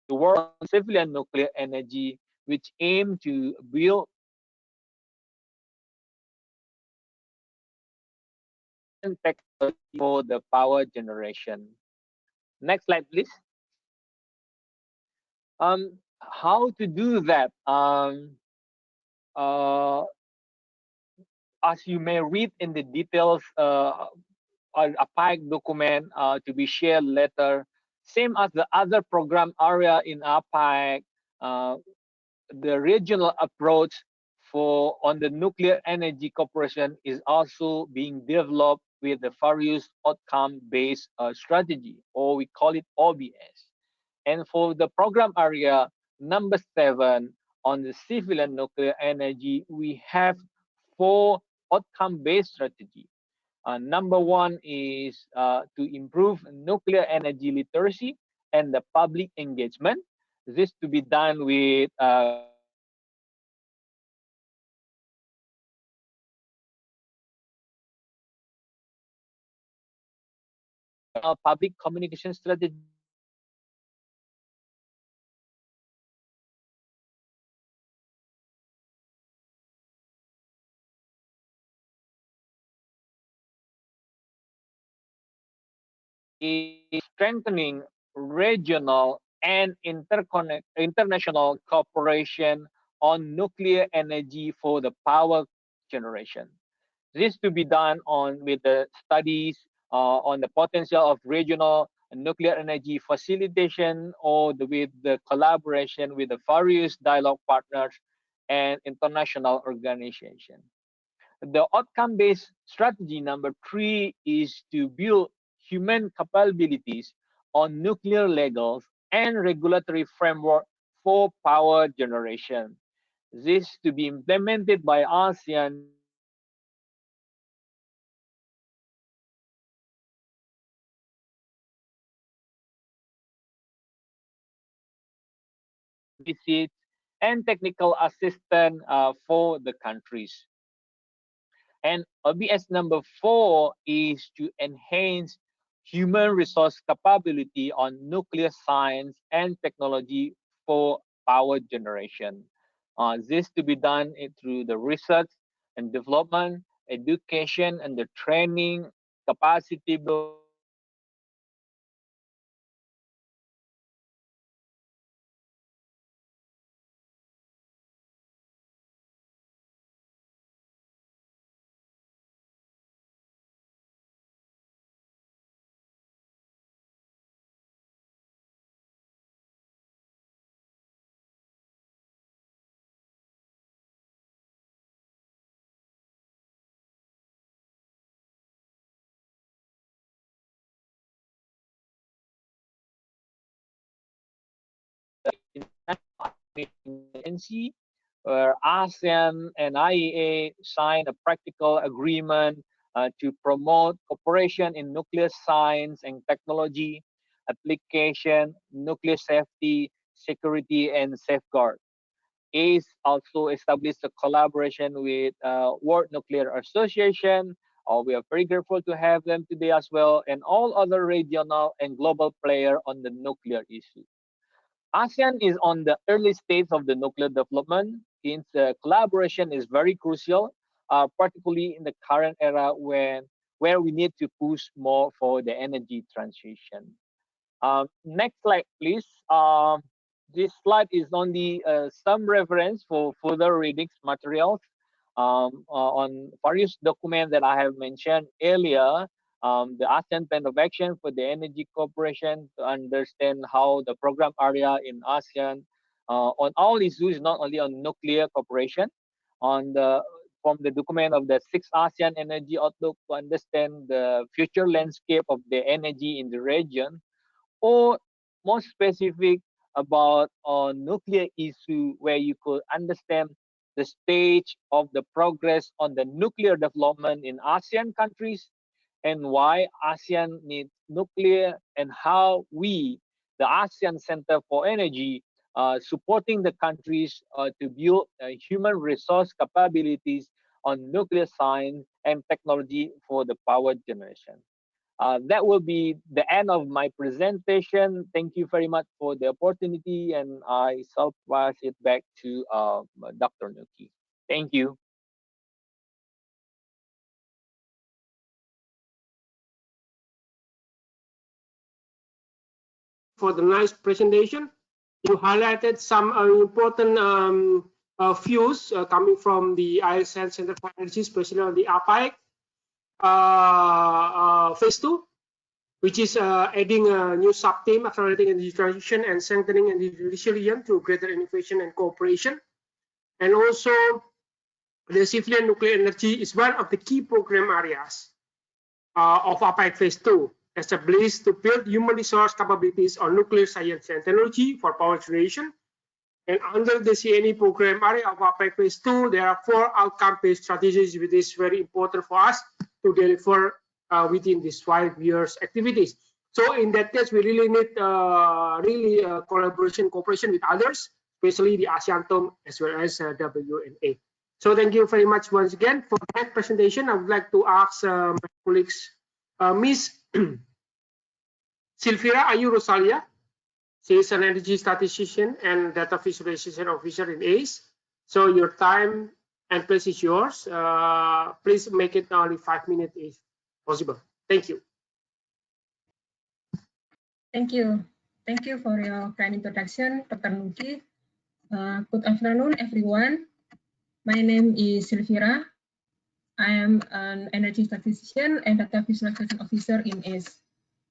the work on civilian nuclear energy, which aim to build technology for the power generation. Next slide, please. How to do that? As you may read in the details on a APAEC document to be shared later, same as the other program area in APAEC, the regional approach on the nuclear energy cooperation is also being developed with the various outcome-based strategy, or we call it OBS. And for the program area number 7 on the civil and nuclear energy, we have 4 outcome-based strategy. Number 1 is to improve nuclear energy literacy and the public engagement. This to be done with public communication strategy. Is strengthening regional and international cooperation on nuclear energy for the power generation. This to be done with the studies on the potential of regional nuclear energy facilitation or with the collaboration with the various dialogue partners and international organizations. The outcome-based strategy number 3 is to build human capabilities on nuclear legals and regulatory framework for power generation. This to be implemented by ASEAN visits and technical assistance for the countries. And OBS number 4 is to enhance human resource capability on nuclear science and technology for power generation. This to be done through the research and development, education, and the training, capacity building, agency where ASEAN and IEA signed a practical agreement to promote cooperation in nuclear science and technology, application, nuclear safety, security, and safeguard. ACE also established a collaboration with World Nuclear Association. We are very grateful to have them today as well, and all other regional and global players on the nuclear issue. ASEAN is on the early stage of the nuclear development. Its collaboration is very crucial particularly in the current era where we need to push more for the energy transition. Next slide, please. This slide is only some reference for further readings materials on various documents that I have mentioned earlier. The ASEAN Plan of Action for the Energy Cooperation to understand how the program area in ASEAN on all issues, not only on nuclear cooperation, from the document of the 6th ASEAN Energy Outlook to understand the future landscape of the energy in the region, or more specific about nuclear issue where you could understand the stage of the progress on the nuclear development in ASEAN countries and why ASEAN needs nuclear and how we, the ASEAN Center for Energy, supporting the countries to build human resource capabilities on nuclear science and technology for the power generation. That will be the end of my presentation. Thank you very much for the opportunity, and I shall pass it back to Dr. Nuki. Thank you. For the nice presentation, you highlighted some important views coming from the ASEAN Center for Energy, especially on the APAEC Phase II, which is adding a new sub-theme, accelerating energy transition and strengthening energy resilience through greater innovation and cooperation. And also, the civilian nuclear energy is one of the key program areas of APAEC Phase II, established to build human resource capabilities on nuclear science and technology for power generation. And under the CNE program area of APAEC Phase II, there are 4 outcome-based strategies, which is very important for us to deliver within these 5 years activities. So in that case, we really need collaboration, cooperation with others, especially the ASEANTOM as well as WNA. So thank you very much once again. For the next presentation, I would like to ask my colleagues, Ms. Silvira Ayu Rosalia. She is an energy statistician and data visualization officer in ACE. So your time and place is yours. Please make it only 5 minutes if possible. Thank you. Thank you. Thank you for your kind introduction, Dr. Nuki. Good afternoon, everyone. My name is Silvira. I am an energy statistician and data visualization officer in ACE.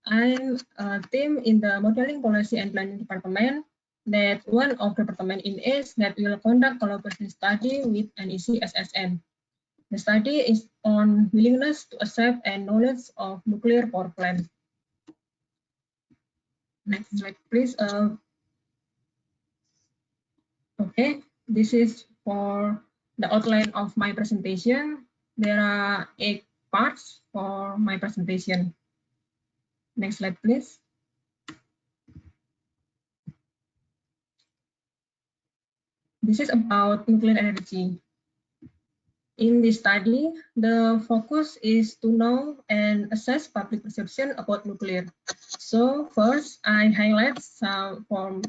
I'm a team in the Modeling Policy and Planning Department, that one of the department in ACE that will conduct collaboration study with NEC-SSN. The study is on willingness to accept and knowledge of nuclear power plant. Next slide, please. Okay, this is for the outline of my presentation. There are 8 parts for my presentation. Next slide, please. This is about nuclear energy. In this study, the focus is to know and assess public perception about nuclear. So first, I highlight some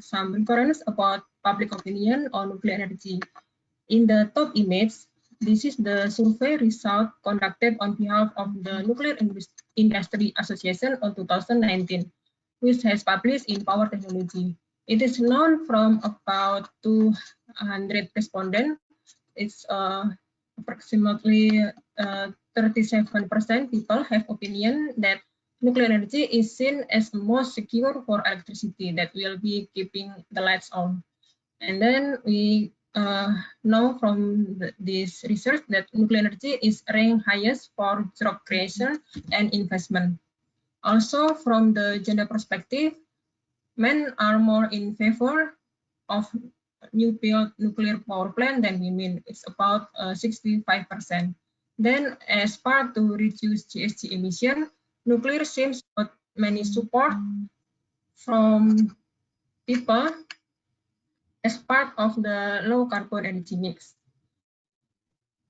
reference about public opinion on nuclear energy. In the top image, this is the survey result conducted on behalf of the Nuclear Industry Association on 2019, which has published in Power Technology. It is known from about 200 respondents. It's approximately 37% people have opinion that nuclear energy is seen as most secure for electricity, that will be keeping the lights on. And then we know from this research that nuclear energy is ranked highest for job creation and investment. Also, from the gender perspective, men are more in favor of new build nuclear power plant than women. It's about 65%. Then, as part to reduce GHG emission, nuclear seems got many support from people as part of the low carbon energy mix.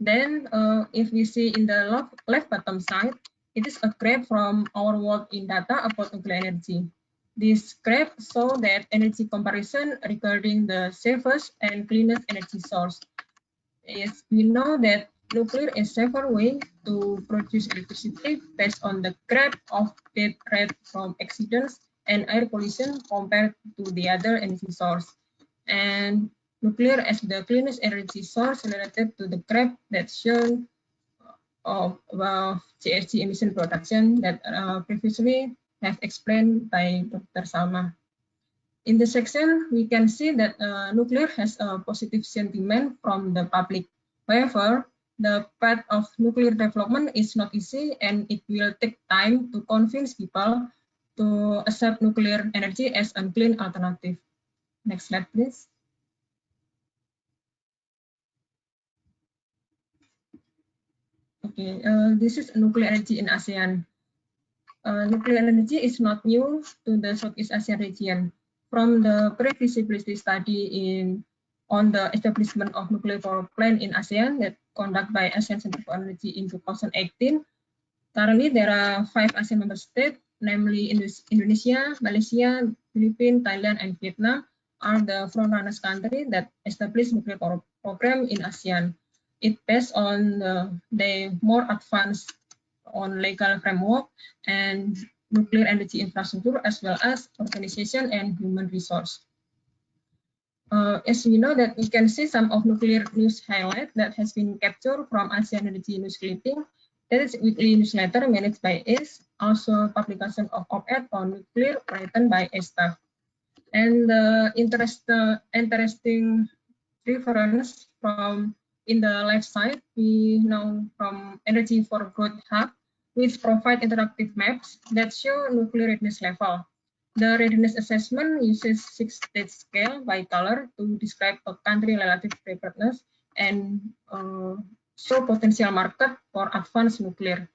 Then, if we see in the left bottom side, it is a graph from our work in data about nuclear energy. This graph shows that energy comparison regarding the safest and cleanest energy source. Yes, we know that nuclear is a safer way to produce electricity based on the grade of death rate from accidents and air pollution compared to the other energy source. And nuclear as the cleanest energy source related to the graph that's shown of GHG emission production that previously have explained by Dr. Salma. In the section, we can see that nuclear has a positive sentiment from the public. However, the path of nuclear development is not easy, and it will take time to convince people to accept nuclear energy as a clean alternative. Next slide, please. Okay, this is nuclear energy in ASEAN. Nuclear energy is not new to the Southeast Asian region. From the pre-feasibility study on the establishment of nuclear power plant in ASEAN that conducted by ASEAN Center for Energy in 2018, currently there are 5 ASEAN member states, namely Indonesia, Malaysia, Philippines, Thailand, and Vietnam are the front-runners country that established nuclear power program in ASEAN. It based on the more advanced on legal framework and nuclear energy infrastructure, as well as organization and human resource. As we know that we can see some of nuclear news highlight that has been captured from ASEAN Energy News Clipping. That is weekly newsletter managed by ACE, also publication of op-ed on nuclear written by ACE staff. And the interesting reference from in the left side, we know from Energy for Growth Hub, which provide interactive maps that show nuclear readiness level. The readiness assessment uses 6-stage scale by color to describe a country relative preparedness and show potential market for advanced nuclear.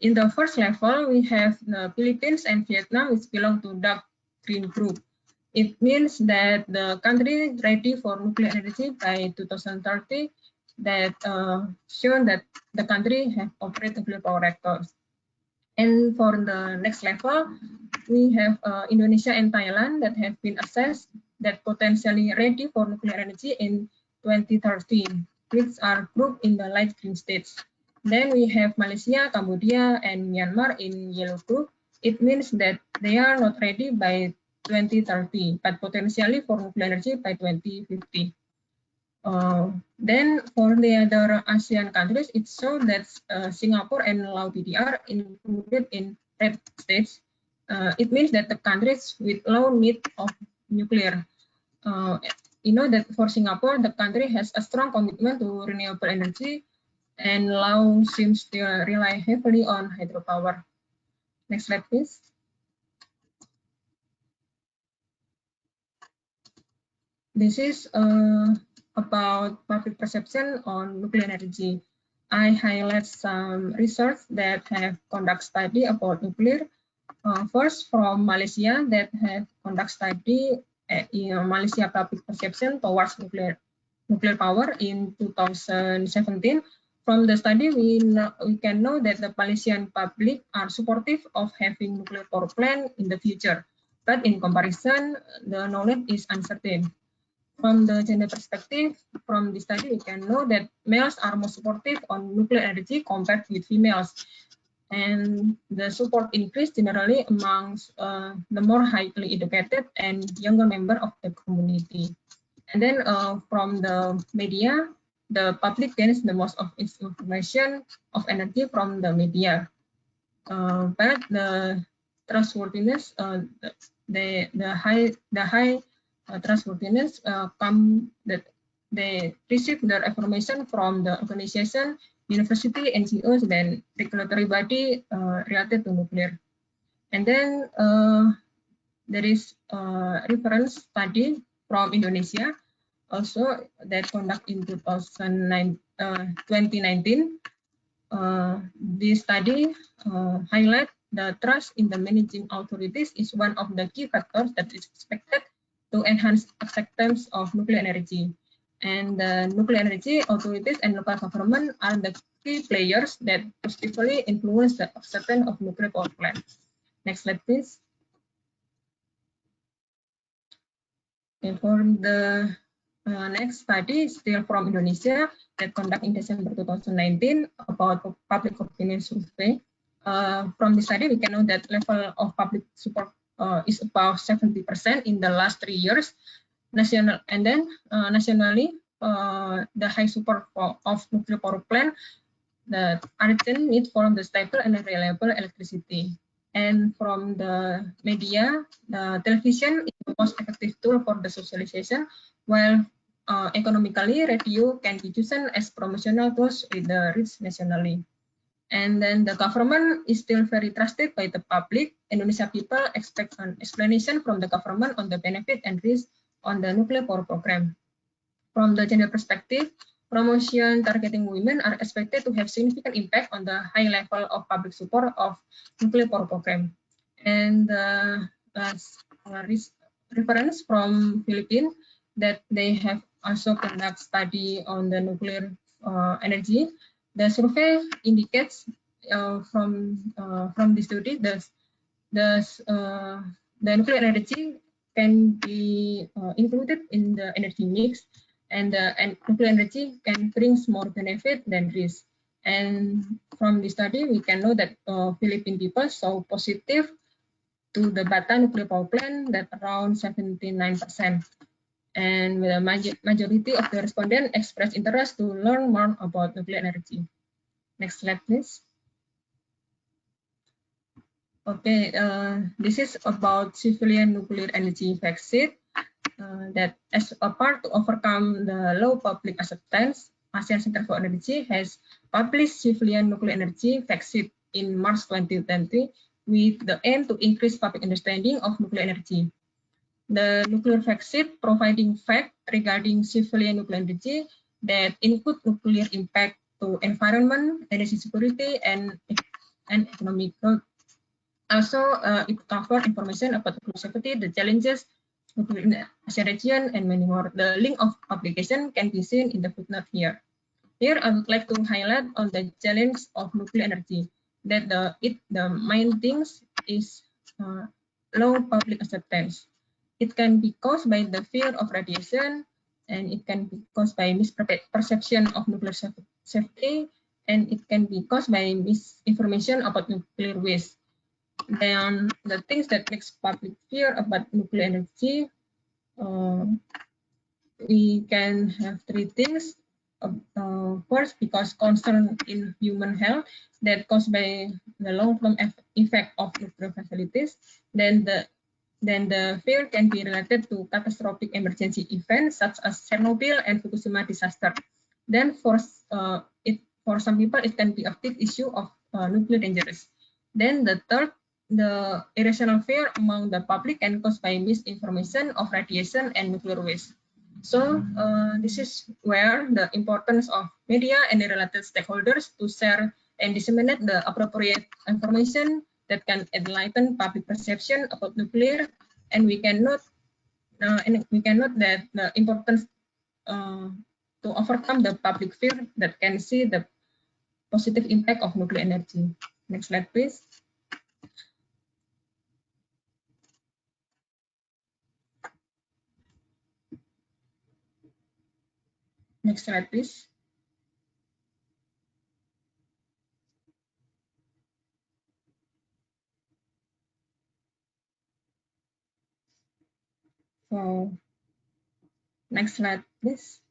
In the first level, we have the Philippines and Vietnam, which belong to dark green group. It means that the country is ready for nuclear energy by 2030, that shown that the country have operated nuclear power reactors. And for the next level, we have Indonesia and Thailand that have been assessed that potentially ready for nuclear energy in 2013, which are grouped in the light green states. Then we have Malaysia, Cambodia, and Myanmar in yellow group. It means that they are not ready by 2030, but potentially for nuclear energy by 2050. Then for the other ASEAN countries, it shows that Singapore and Laos PDR included in red states. It means that the countries with low need of nuclear. You know that for Singapore, the country has a strong commitment to renewable energy, and Laos seems to rely heavily on hydropower. Next slide, please. This is about public perception on nuclear energy. I highlight some research that have conducted study about nuclear. First, from Malaysia, that have conducted study in Malaysia public perception towards nuclear power in 2017. From the study, we can know that the Malaysian public are supportive of having nuclear power plant in the future. But in comparison, the knowledge is uncertain. From the gender perspective, from the study, we can know that males are more supportive on nuclear energy compared with females. And the support increase generally amongst the more highly educated and younger member of the community. And then from the media, the public gains the most of its information of energy from the media. But the trustworthiness, the high trustworthiness come that they receive their information from the organization, university, NGOs, then regulatory body related to nuclear. And then there is a reference study from Indonesia also that conducted in 2019. This study highlight the trust in the managing authorities is one of the key factors that is expected to enhance acceptance of nuclear energy. And the nuclear energy authorities and local government are the key players that positively influence the acceptance of nuclear power plants. Next slide, please. And for the next study, still from Indonesia, that conducted in December 2019 about public opinion survey. From this study, we can know that level of public support is about 70% in the last 3 years. Nationally, the high support of nuclear power plant, the urgent need for the stable and reliable electricity. And from the media, the television is the most effective tool for the socialization, while economically, radio can be chosen as promotional tools with the reach nationally. And then the government is still very trusted by the public. Indonesia people expect an explanation from the government on the benefit and risk on the nuclear power program. From the gender perspective, promotion targeting women are expected to have significant impact on the high level of public support of nuclear power program. And the reference from Philippines that they have also conduct study on the nuclear energy. The survey indicates from the study the nuclear energy can be included in the energy mix, and nuclear energy can bring more benefit than risk. And from the study, we can know that Philippine people saw positive to the Bata nuclear power plant, that around 79%. And the majority of the respondents expressed interest to learn more about nuclear energy. Next slide, please. Okay, this is about civilian nuclear energy vaccine. That as a part to overcome the low public acceptance, ASEAN Center for Energy has published civilian nuclear energy vaccine in March 2020 with the aim to increase public understanding of nuclear energy. The nuclear vaccine providing facts regarding civilian nuclear energy that include nuclear impact to environment, energy security, and economic growth. Also, it covers information about nuclear safety, the challenges in the ASEAN region, and many more. The link of publication can be seen in the footnote here. Here, I would like to highlight on the challenge of nuclear energy, that the main things is low public acceptance. It can be caused by the fear of radiation, and it can be caused by misperception of nuclear safety, and it can be caused by misinformation about nuclear waste. Then the things that makes public fear about nuclear energy, we can have three things. First, because concern in human health that caused by the long-term effect of nuclear facilities. Then the fear can be related to catastrophic emergency events such as Chernobyl and Fukushima disaster. Then for some people, it can be a big issue of nuclear dangerous. Then the third, the irrational fear among the public and caused by misinformation of radiation and nuclear waste. So this is where the importance of media and the related stakeholders to share and disseminate the appropriate information that can enlighten public perception about nuclear, and we can note that the importance to overcome the public fear that can see the positive impact of nuclear energy. Next slide, please. Next slide, please. So, next slide, please.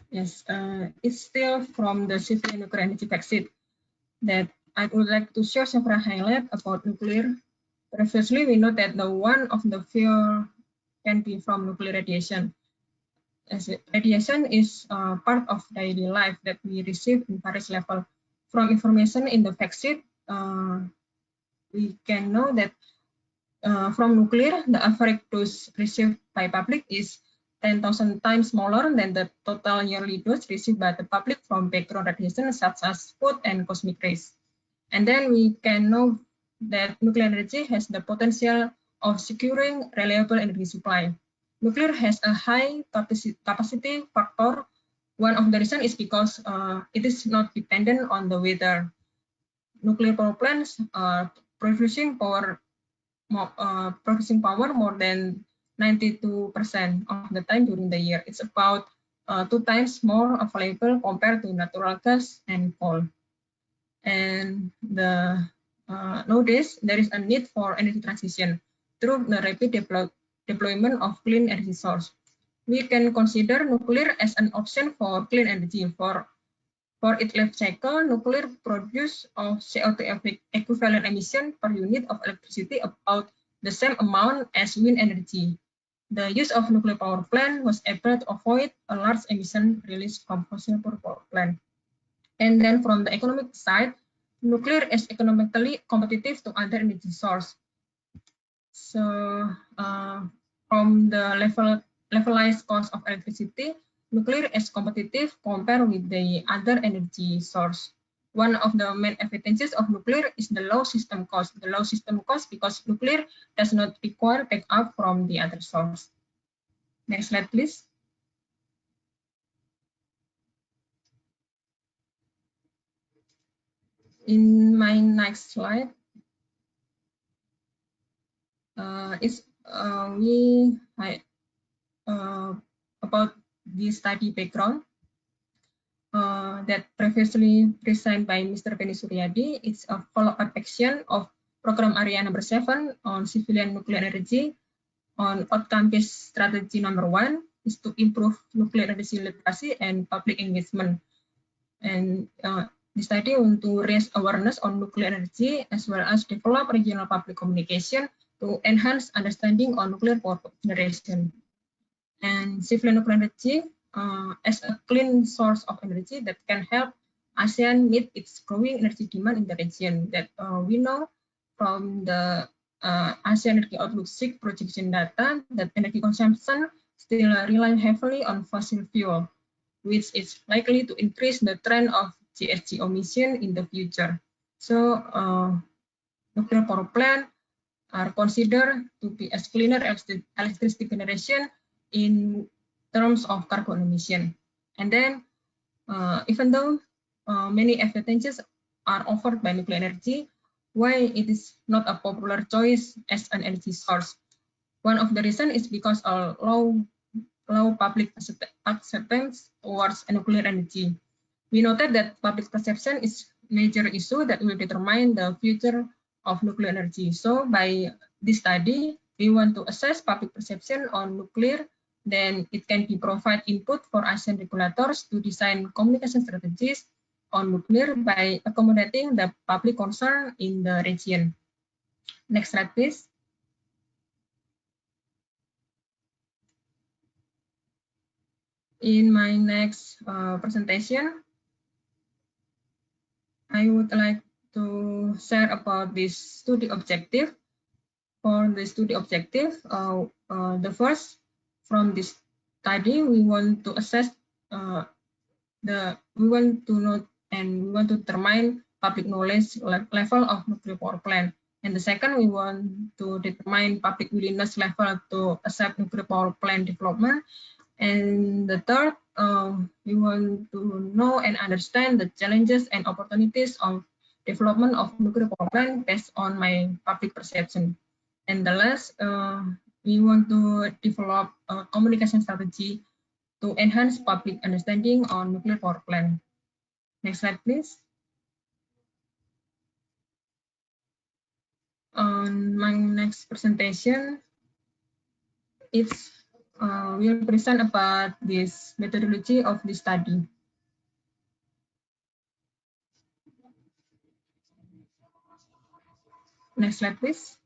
Yes, it's still from the civilian nuclear energy vaccine that I would like to share several highlights about nuclear. Previously, we know that the one of the fear can be from nuclear radiation. As radiation is part of daily life that we receive in various level. From information in the vaccine, we can know that from nuclear, the average dose received by public is 10,000 times smaller than the total yearly dose received by the public from background radiation such as food and cosmic rays. And then we can know that nuclear energy has the potential of securing reliable energy supply. Nuclear has a high capacity factor. One of the reasons is because it is not dependent on the weather. Nuclear power plants are producing power more than 92% of the time during the year. It's about 2 times more available compared to natural gas and coal. And nowadays, there is a need for energy transition through the rapid deployment of clean energy source. We can consider nuclear as an option for clean energy. For its life cycle, nuclear produces of CO2 equivalent emission per unit of electricity about the same amount as wind energy. The use of nuclear power plant was able to avoid a large emission release from fossil power plant. And then from the economic side, nuclear is economically competitive to other energy source. So from the levelized cost of electricity, nuclear is competitive compared with the other energy source. One of the main advantages of nuclear is the low system cost. The low system cost because nuclear does not require backup from the other source. Next slide, please. In my next slide, about the study background that previously presented by Mr. Penny Suryadi. It's a follow-up action of Program Area number 7 on civilian nuclear energy. On outcome-based strategy number 1 is to improve nuclear energy literacy and public engagement. And the study want to raise awareness on nuclear energy as well as develop regional public communication to enhance understanding on nuclear power generation. And civilian nuclear energy as a clean source of energy that can help ASEAN meet its growing energy demand in the region. That we know from the ASEAN Energy Outlook 6 projection data that energy consumption still rely heavily on fossil fuel, which is likely to increase the trend of GHG emission in the future. So nuclear power plant are considered to be as cleaner electricity generation in terms of carbon emission. And then even though many advantages are offered by nuclear energy, why it is not a popular choice as an energy source? One of the reasons is because of low public acceptance towards nuclear energy. We noted that public perception is a major issue that will determine the future of nuclear energy. So by this study, we want to assess public perception on nuclear. Then it can be provide input for ASEAN regulators to design communication strategies on nuclear by accommodating the public concern in the region. Next slide, please. In my next presentation, I would like to share about this study objective. For the study objective, the first from this study, we want to assess we want to note and we want to determine public knowledge level of nuclear power plant. And the second, we want to determine public willingness level to accept nuclear power plant development. And the third, we want to know and understand the challenges and opportunities of development of nuclear power plant based on my public perception. And the last, we want to develop a communication strategy to enhance public understanding on nuclear power plant. Next slide, please. On my next presentation, it's will present about this methodology of the study. Next slide, please.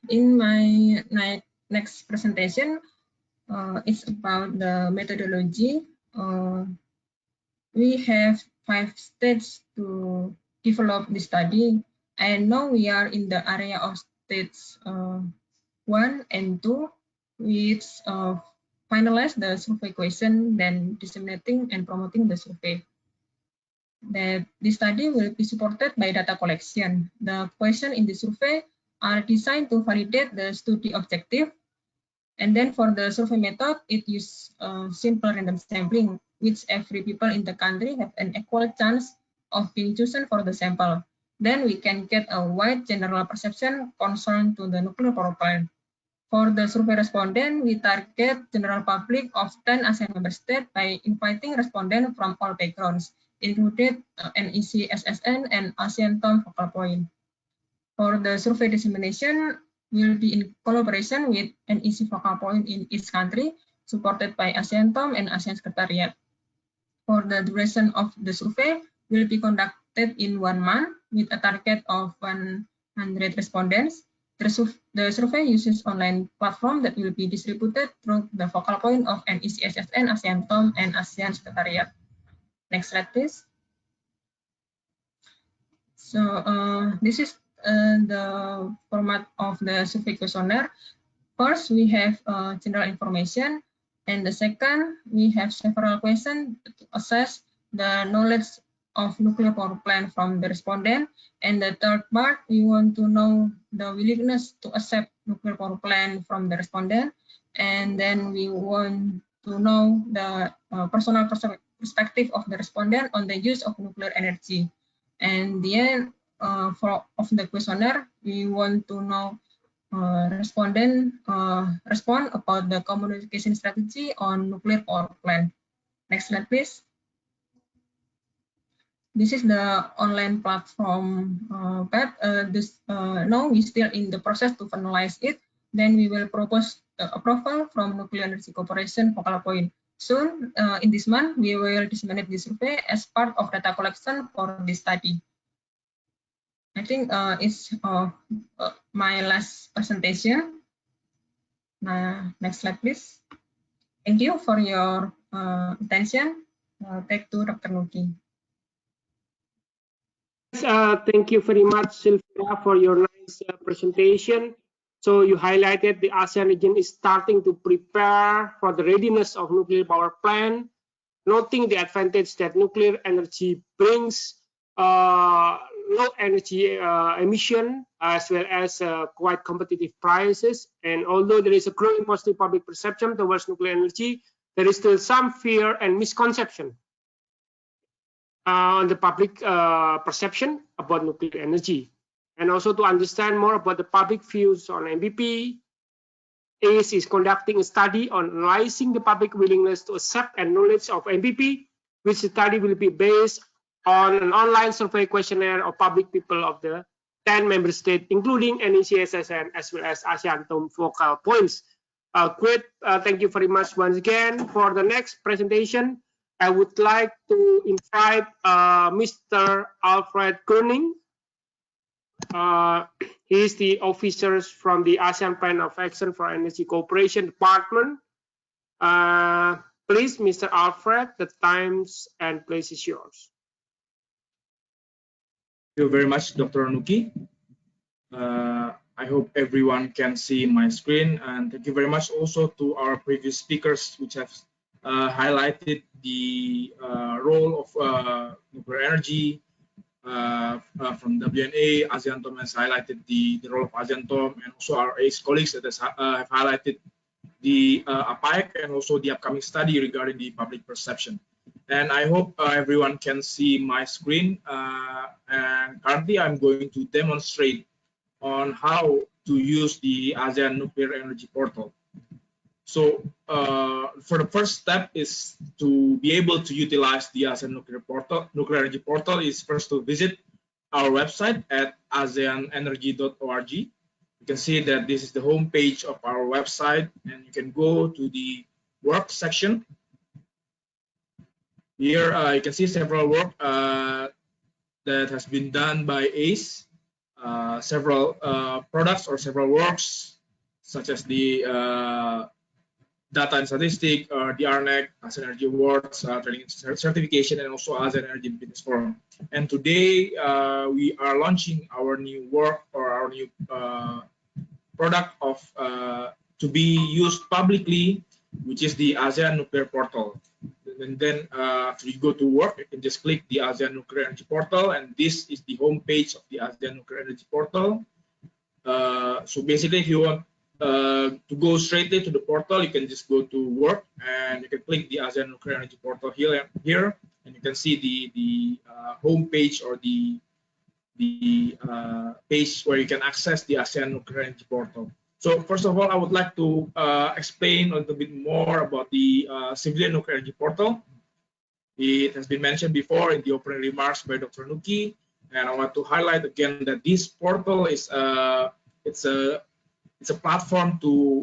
In my next presentation, it's about the methodology. We have 5 stages to develop the study. And now we are in the area of stage 1 and 2, which finalize the survey question, then disseminating and promoting the survey. That the study will be supported by data collection. The questions in the survey are designed to validate the study objective And then for the survey method, it uses simple random sampling, which every people in the country have an equal chance of being chosen for the sample. Then we can get a wide general perception concerned to the nuclear power plant. For the survey respondent, we target general public of 10 ASEAN member states by inviting respondents from all backgrounds, included NEC-SSN and ASEANTOM focal point. For the survey dissemination, will be in collaboration with NEC focal point in each country, supported by ASEANTOM and ASEAN Secretariat. For the duration of the survey, will be conducted in 1 month with a target of 100 respondents. The survey uses online platform that will be distributed through the focal point of NEC-SSN, ASEANTOM, and ASEAN Secretariat. Next slide, please. So this is the format of the survey questionnaire. First, we have general information, and the second, we have several questions to assess the knowledge of nuclear power plant from the respondent. And the third part, we want to know the willingness to accept nuclear power plant from the respondent. And then we want to know the personal perspective of the respondent on the use of nuclear energy. And the end of the questionnaire, we want to know respondent respond about the communication strategy on nuclear power plant. Next slide, please. This is the online platform now we're still in the process to finalize it. Then we will propose approval from Nuclear Energy Corporation focal point. Soon, in this month, we will disseminate this survey as part of data collection for this study. I think it's my last presentation. Next slide, please. Thank you for your attention. Back to Dr. Nuki. Thank you very much, Sylvia, for your nice presentation. So you highlighted the ASEAN region is starting to prepare for the readiness of nuclear power plant, noting the advantage that nuclear energy brings low energy emission as well as quite competitive prices. And although there is a growing positive public perception towards nuclear energy, there is still some fear and misconception on the public perception about nuclear energy. And also to understand more about the public views on NPP, ACE is conducting a study on analyzing the public willingness to accept and knowledge of NPP, which study will be based on an online survey questionnaire of public people of the 10 member states, including NEC-SSN as well as ASEANTOM focal points. Great, thank you very much once again. For the next presentation, I would like to invite Mr. Alfred Koning. He is the officer from the ASEAN Plan of Action for Energy Cooperation Department. Please, Mr. Alfred, the times and place is yours. Thank you very much, Dr. Nuki. I hope everyone can see my screen, and thank you very much also to our previous speakers, which have highlighted the role of nuclear energy. From WNA, ASEANTOM has highlighted the role of ASEANTOM, and also our ACE colleagues that have highlighted the APAEC and also the upcoming study regarding the public perception. And I hope everyone can see my screen. And currently, I'm going to demonstrate on how to use the ASEAN Nuclear Energy Portal. So for the first step is to be able to utilize the ASEAN Nuclear Energy Portal is first to visit our website at aseanenergy.org. You can see that this is the home page of our website, and you can go to the work section. Here you can see several work that has been done by ACE, several products or several works, such as the data and statistic, the RNEC, ASEAN Energy Awards, training certification, and also ASEAN Energy Business Forum. And today we are launching our new work or our new product of to be used publicly, which is the ASEAN Nuclear Portal. And then after you go to work, you can just click the ASEAN Nuclear Energy Portal, and this is the home page of the ASEAN Nuclear Energy Portal. So basically, if you want to go straight into the portal, you can just go to work and you can click the ASEAN Nuclear Energy Portal here, and you can see the home page or the page where you can access the ASEAN Nuclear Energy Portal. So first of all, I would like to explain a little bit more about the Civilian Nuclear Energy Portal. It has been mentioned before in the opening remarks by Dr. Nuki, and I want to highlight again that this portal is it's a platform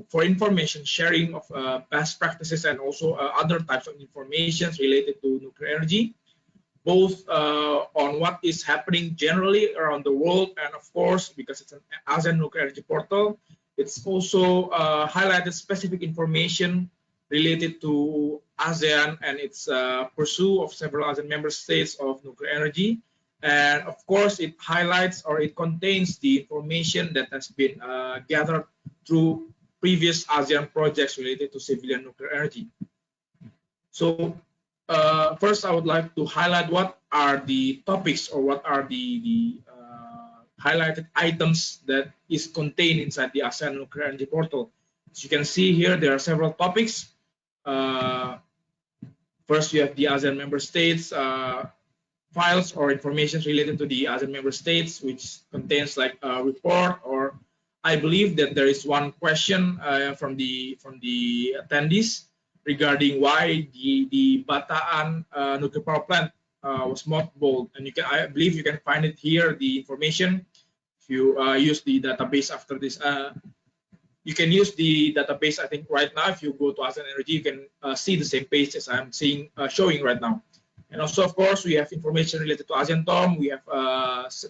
for information sharing of best practices and also other types of information related to nuclear energy, both on what is happening generally around the world, and of course, because it's an ASEAN Nuclear Energy Portal, it's also highlighted specific information related to ASEAN and its pursuit of several ASEAN member states of nuclear energy. And of course, it highlights or it contains the information that has been gathered through previous ASEAN projects related to civilian nuclear energy. So first, I would like to highlight what are the topics or what are the highlighted items that is contained inside the ASEAN Nuclear Energy Portal. As you can see here, there are several topics. First, you have the ASEAN member states files or information related to the ASEAN member states, which contains like a report, or I believe that there is one question from the attendees regarding why the Bataan nuclear power plant was mothballed, and I believe you can find it here, the information. If you use the database after this, you can use the database. I think right now, if you go to ASEAN Energy, you can see the same page as I'm showing right now. And also, of course, we have information related to ASEANTOM. We have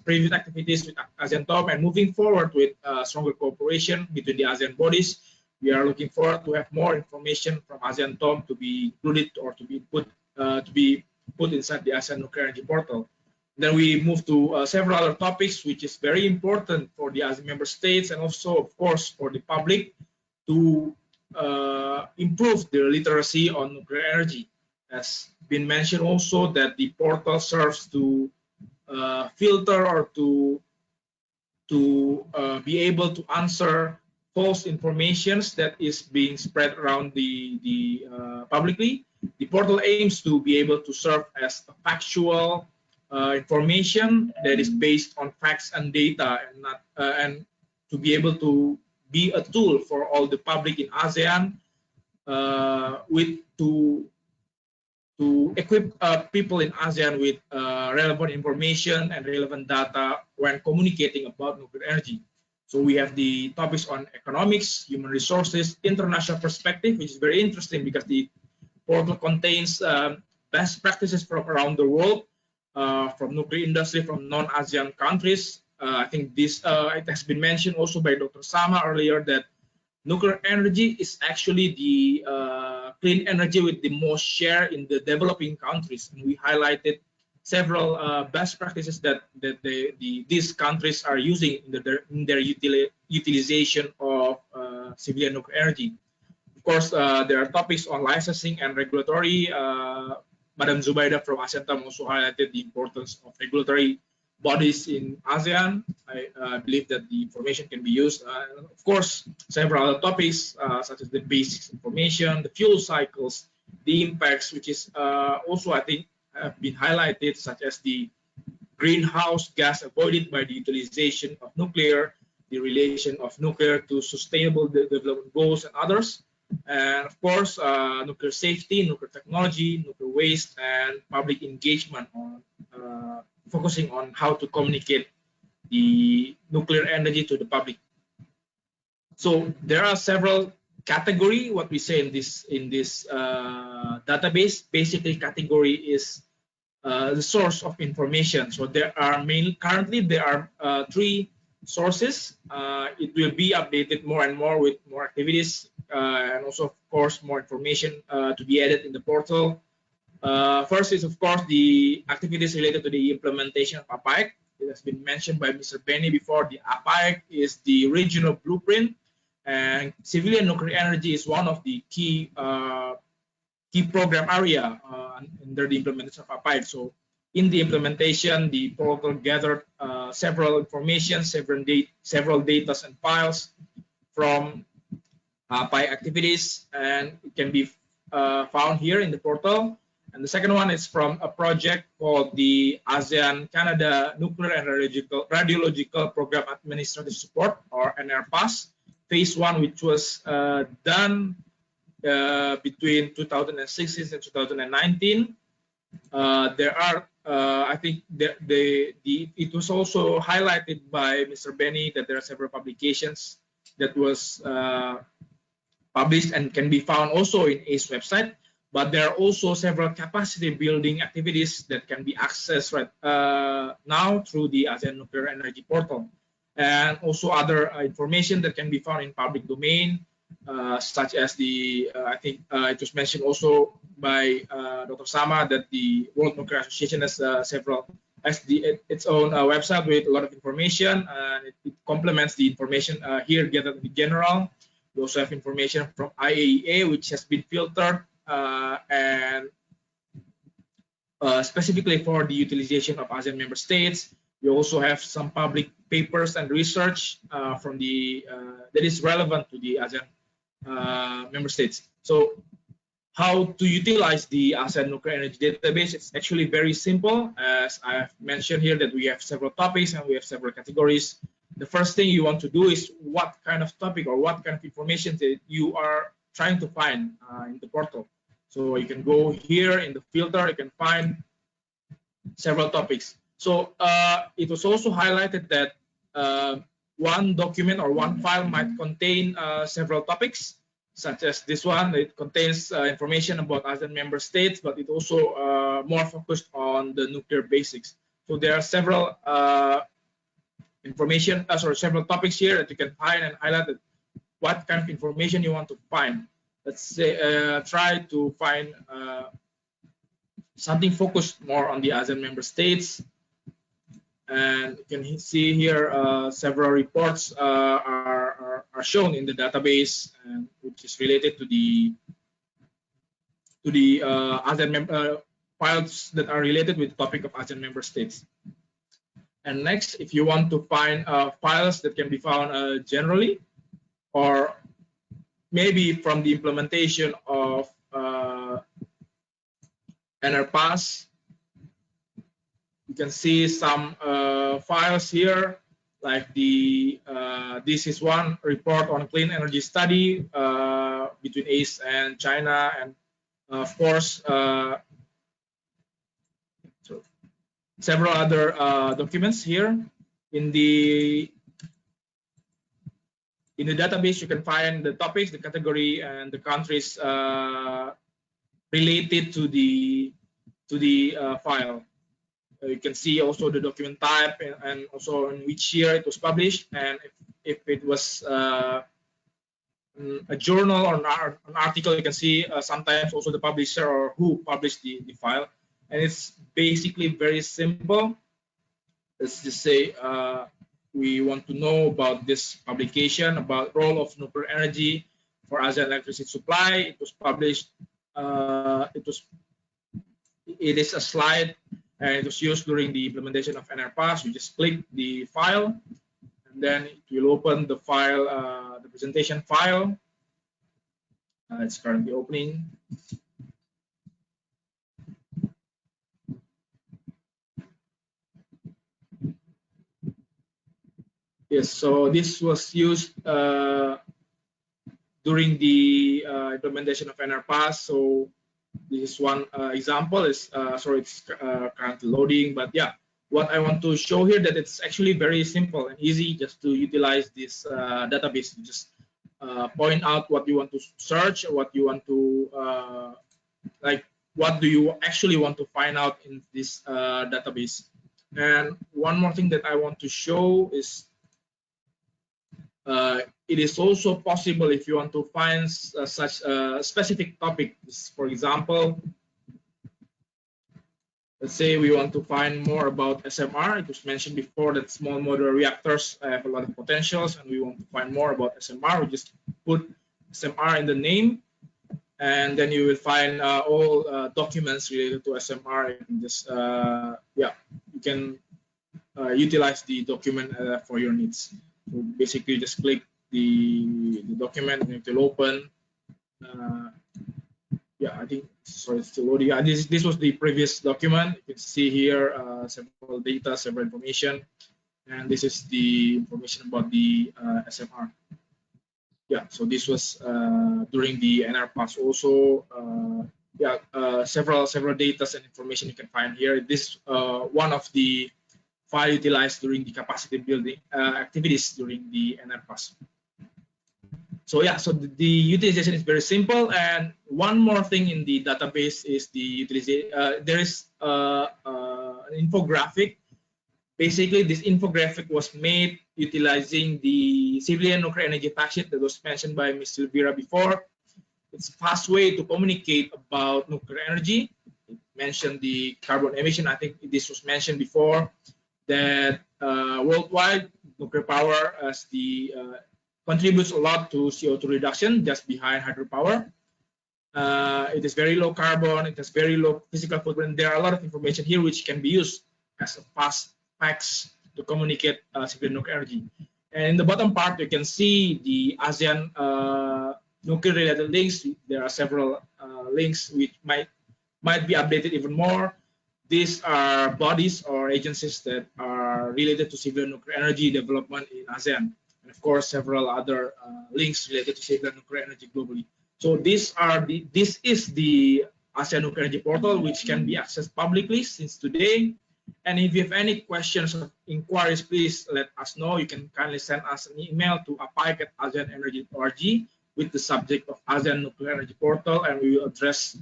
previous activities with ASEANTOM, and moving forward with stronger cooperation between the ASEAN bodies. We are looking forward to have more information from ASEANTOM to be included or to be put inside the ASEAN Nuclear Energy Portal. Then we move to several other topics, which is very important for the ASEAN member states and also, of course, for the public to improve their literacy on nuclear energy. As been mentioned also that the portal serves to filter or to be able to answer false informations that is being spread around the publicly. The portal aims to be able to serve as a factual information that is based on facts and data, and not and to be able to be a tool for all the public in ASEAN to equip people in ASEAN with relevant information and relevant data when communicating about nuclear energy. So we have the topics on economics, human resources, international perspective, which is very interesting because the portal contains best practices from around the world, from nuclear industry, from non-ASEAN countries. I think this it has been mentioned also by Dr. Sama earlier that nuclear energy is actually the clean energy with the most share in the developing countries, and we highlighted several best practices that these countries are using in their utilization of civilian nuclear energy. Of course, there are topics on licensing and regulatory. Madam Zubaida from ASEANTOM also highlighted the importance of regulatory bodies in ASEAN. I believe that the information can be used. And of course, several other topics such as the basics information, the fuel cycles, the impacts, which is also I think have been highlighted, such as the greenhouse gas avoided by the utilization of nuclear, the relation of nuclear to sustainable development goals and others. And of course, nuclear safety, nuclear technology, nuclear waste, and public engagement on focusing on how to communicate the nuclear energy to the public. So there are several category, what we say in this database. Basically, category is the source of information. So there are currently there are 3 sources. It will be updated more and more with more activities and also, of course, more information to be added in the portal. First is, of course, the activities related to the implementation of APAEC. It has been mentioned by Mr. Benny before. The APAEC is the regional blueprint, and civilian nuclear energy is one of the key program area under the implementation of APAEC. So in the implementation, the portal gathered several information, several data and files from APAEC activities, and it can be found here in the portal. And the second one is from a project called the ASEAN Canada Nuclear and Radiological Program Administrative Support, or NRPAS, Phase I, which was done between 2016 and 2019. There are, I think, it was also highlighted by Mr. Benny that there are several publications that was published and can be found also in ACE website. But there are also several capacity building activities that can be accessed right now through the ASEAN Nuclear Energy Portal, and also other information that can be found in public domain, such as the I think it was mentioned also by Dr. Sama that the World Nuclear Association has its own website with a lot of information, and it complements the information here gathered in general. We also have information from IAEA, which has been filtered and specifically for the utilization of ASEAN member states. We also have some public papers and research from the that is relevant to the ASEAN member states. So how to utilize the ASEAN Nuclear Energy Database? It's actually very simple. As I have mentioned here that we have several topics and we have several categories. The first thing you want to do is what kind of topic or what kind of information that you are trying to find in the portal. So you can go here in the filter, you can find several topics. So it was also highlighted that one document or one file might contain several topics, such as this one. It contains information about ASEAN member states, but it also more focused on the nuclear basics. So there are several several topics here that you can find and highlight what kind of information you want to find. Let's say try to find something focused more on the ASEAN member states. And you can see here several reports are shown in the database, and which is related to the ASEAN files that are related with the topic of ASEAN member states. And next, if you want to find files that can be found generally, or maybe from the implementation of NRPAS, you can see some files here, like the this is one report on clean energy study between ACE and China, and of course several other documents here. In the database, you can find the topics, the category, and the countries related to the file. You can see also the document type and also in which year it was published, and if it was a journal or an article, you can see sometimes also the publisher or who published the file. And it's basically very simple. Let's just say we want to know about this publication about role of nuclear energy for ASEAN electricity supply. It was published. It is a slide, and it was used during the implementation of NRPAS. You just click the file, and then it will open the file, the presentation file. It's currently opening. Yes, so this was used during the implementation of NRPAS. So this is one example. Sorry, it's currently loading, but yeah, what I want to show here that it's actually very simple and easy just to utilize this database. You just point out what you want to search, what you want to like, what do you actually want to find out in this database. And one more thing that I want to show is it is also possible if you want to find such a specific topic. For example, let's say we want to find more about SMR. It was mentioned before that small modular reactors have a lot of potentials, and we want to find more about SMR. We just put SMR in the name, and then you will find all documents related to SMR. You can just you can utilize the document for your needs. So basically, just click the document. It will open. Yeah, I think, sorry, it's still loading. This was the previous document. You can see here several data, several information, and this is the information about the SMR. Yeah, so this was during the NRPAS also. Yeah, several data and information you can find here. This one of the file utilized during the capacity building activities during the NRPAS. So yeah, so the utilization is very simple. And one more thing in the database is the utilization. There is an infographic. Basically, this infographic was made utilizing the civilian nuclear energy fact sheet that was mentioned by Ms. Silvira before. It's a fast way to communicate about nuclear energy. It mentioned the carbon emission. I think this was mentioned before, that worldwide nuclear power as the contributes a lot to CO2 reduction, just behind hydropower. It is very low carbon. It has very low physical footprint. There are a lot of information here which can be used as a fast facts to communicate civilian nuclear energy. And in the bottom part, you can see the ASEAN nuclear related links. There are several links which might be updated even more. These are bodies or agencies that are related to civilian nuclear energy development in ASEAN. And of course, several other links related to civilian nuclear energy globally. So this is the ASEAN Nuclear Energy Portal, which can be accessed publicly since today. And if you have any questions or inquiries, please let us know. You can kindly send us an email to apaec@aseanenergy.org with the subject of ASEAN Nuclear Energy Portal, and we will address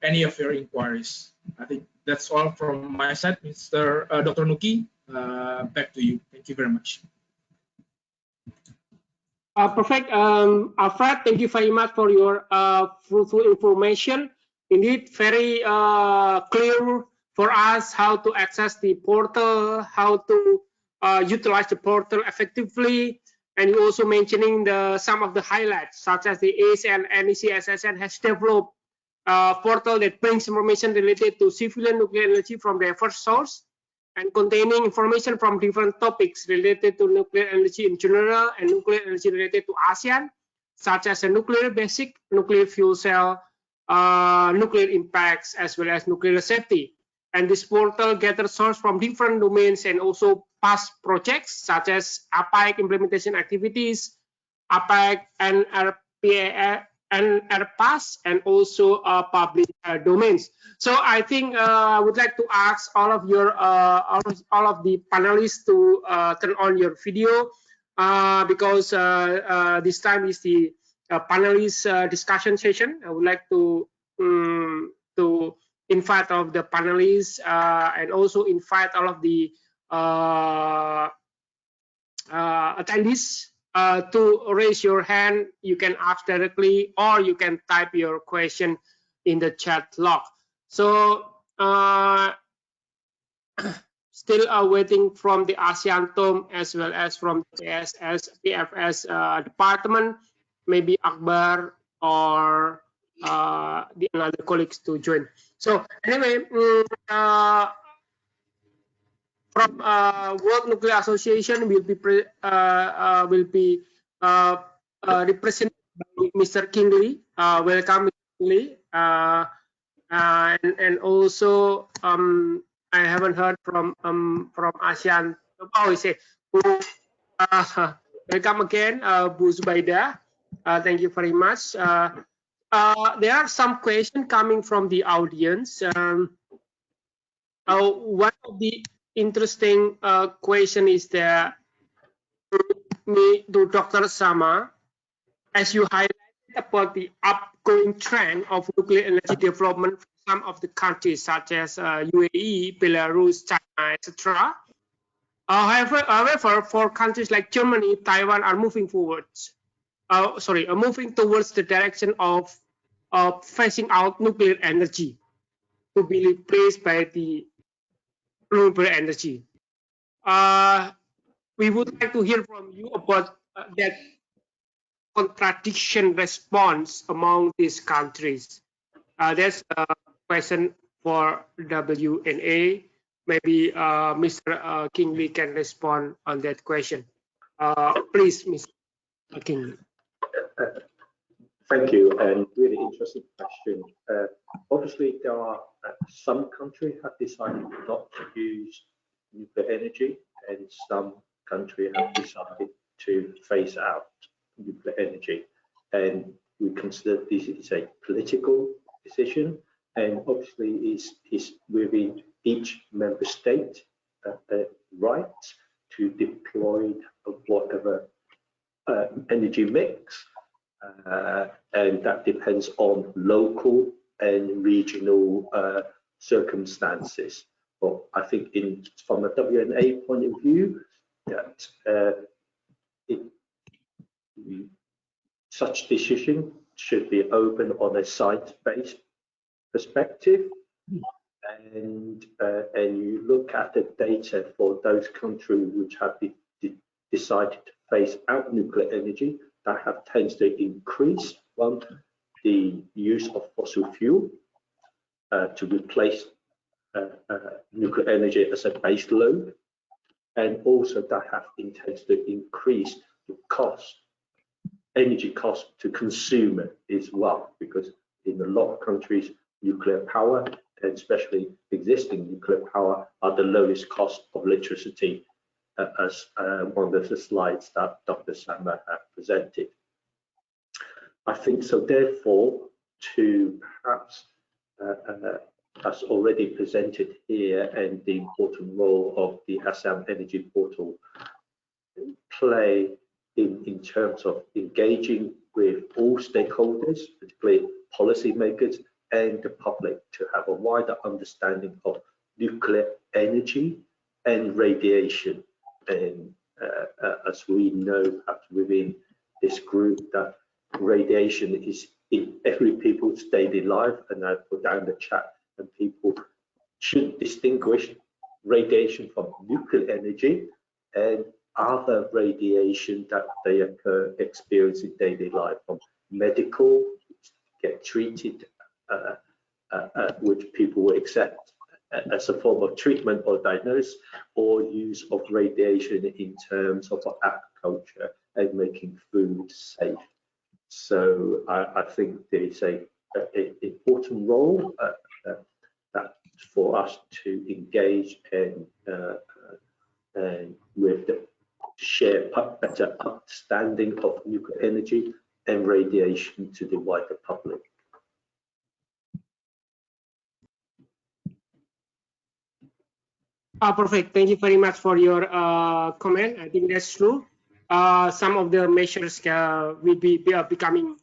any of your inquiries. I think that's all from my side, Dr. Nuki. Back to you. Thank you very much. Perfect. Alfred, thank you very much for your fruitful information. Indeed, very clear for us how to access the portal, how to utilize the portal effectively. And you also mentioning some of the highlights, such as the ASEAN NEC-SSN has developed a portal that brings information related to civilian nuclear energy from diverse sources and containing information from different topics related to nuclear energy in general and nuclear energy related to ASEAN, such as a nuclear basic, nuclear fuel cell, nuclear impacts, as well as nuclear safety. And this portal gathers sources from different domains and also past projects, such as APAEC implementation activities, APAEC and NRPAS, and also public domains. So I think I would like to ask all of your all of the panelists to turn on your video because this time is the panelist discussion session. I would like to invite all of the panelists and also invite all of the attendees to raise your hand. You can ask directly or you can type your question in the chat log. So still waiting from the ASEANTOM as well as from the PFS department, maybe Akbar or the other colleagues to join. So anyway, from World Nuclear Association will be represented by Mr. Kingley. Welcome, Mr. Kingley. And also I haven't heard from ASEAN. Oh, he said, welcome again, Bu Zubaida. Thank you very much. There are some questions coming from the audience. One of the interesting question is that to Dr. Sama, as you highlighted about the upgoing trend of nuclear energy development for some of the countries such as UAE, Belarus, China, etc. However, for countries like Germany, Taiwan are moving forwards. Moving towards the direction of phasing out nuclear energy to be replaced by the renewable energy. We would like to hear from you about that contradiction response among these countries. That's a question for W&A. Maybe Mr. Kingley can respond on that question. Please, Mr. King. Thank you, and really interesting question. Obviously, there are some countries have decided not to use nuclear energy, and some countries have decided to phase out nuclear energy. And we consider this is a political decision, and obviously is within each member state right to deploy whatever energy mix. And that depends on local and regional circumstances. But I think from a WNA point of view, that such decision should be open on a site-based perspective, and you look at the data for those countries which have decided to phase out nuclear energy, that tends to increase the use of fossil fuel to replace nuclear energy as a base load, and also that intends to increase the energy cost to consumer as well, because in a lot of countries, nuclear power, and especially existing nuclear power, are the lowest cost of electricity, as one of the slides that Dr. Samba had presented. I think so, therefore, to perhaps, as already presented here, and the important role of the ASEAN Energy Portal play in terms of engaging with all stakeholders, particularly policymakers and the public, to have a wider understanding of nuclear energy and radiation. And as we know, perhaps within this group, that radiation is in every people's daily life, and I put down the chat, and people should distinguish radiation from nuclear energy and other radiation that they experience in daily life, from medical, get treated, which people will accept as a form of treatment or diagnosis, or use of radiation in terms of agriculture and making food safe. So I think there is an important role that for us to engage and with the share better understanding of nuclear energy and radiation to the wider public. Perfect. Thank you very much for your comment. I think that's true. Some of the measures will be becoming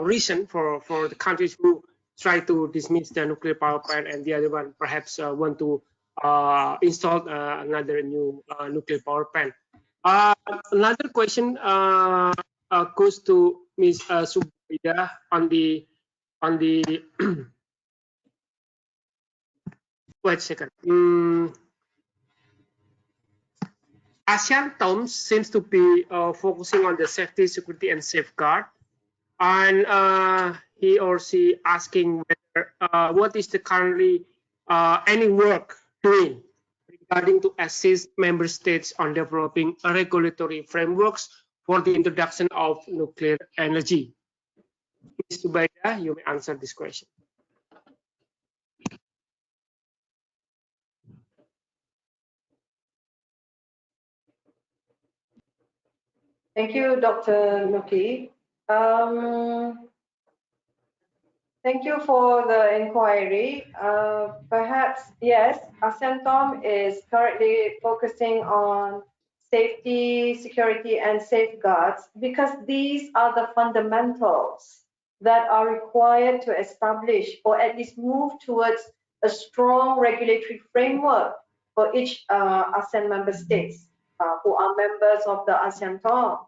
reason for the countries who try to dismiss the nuclear power plant, and the other one perhaps want to install another new nuclear power plant. Another question goes to Ms. Subaida on the wait a second. ASEANTOM seems to be focusing on the safety, security, and safeguard, and he or she asking whether what is the currently any work doing regarding to assist member states on developing regulatory frameworks for the introduction of nuclear energy. Ms. Subaida, you may answer this question. Thank you, Dr. Nuki. Thank you for the inquiry. Perhaps, yes, ASEANTOM is currently focusing on safety, security, and safeguards, because these are the fundamentals that are required to establish, or at least move towards, a strong regulatory framework for each ASEAN member states who are members of the ASEANTOM.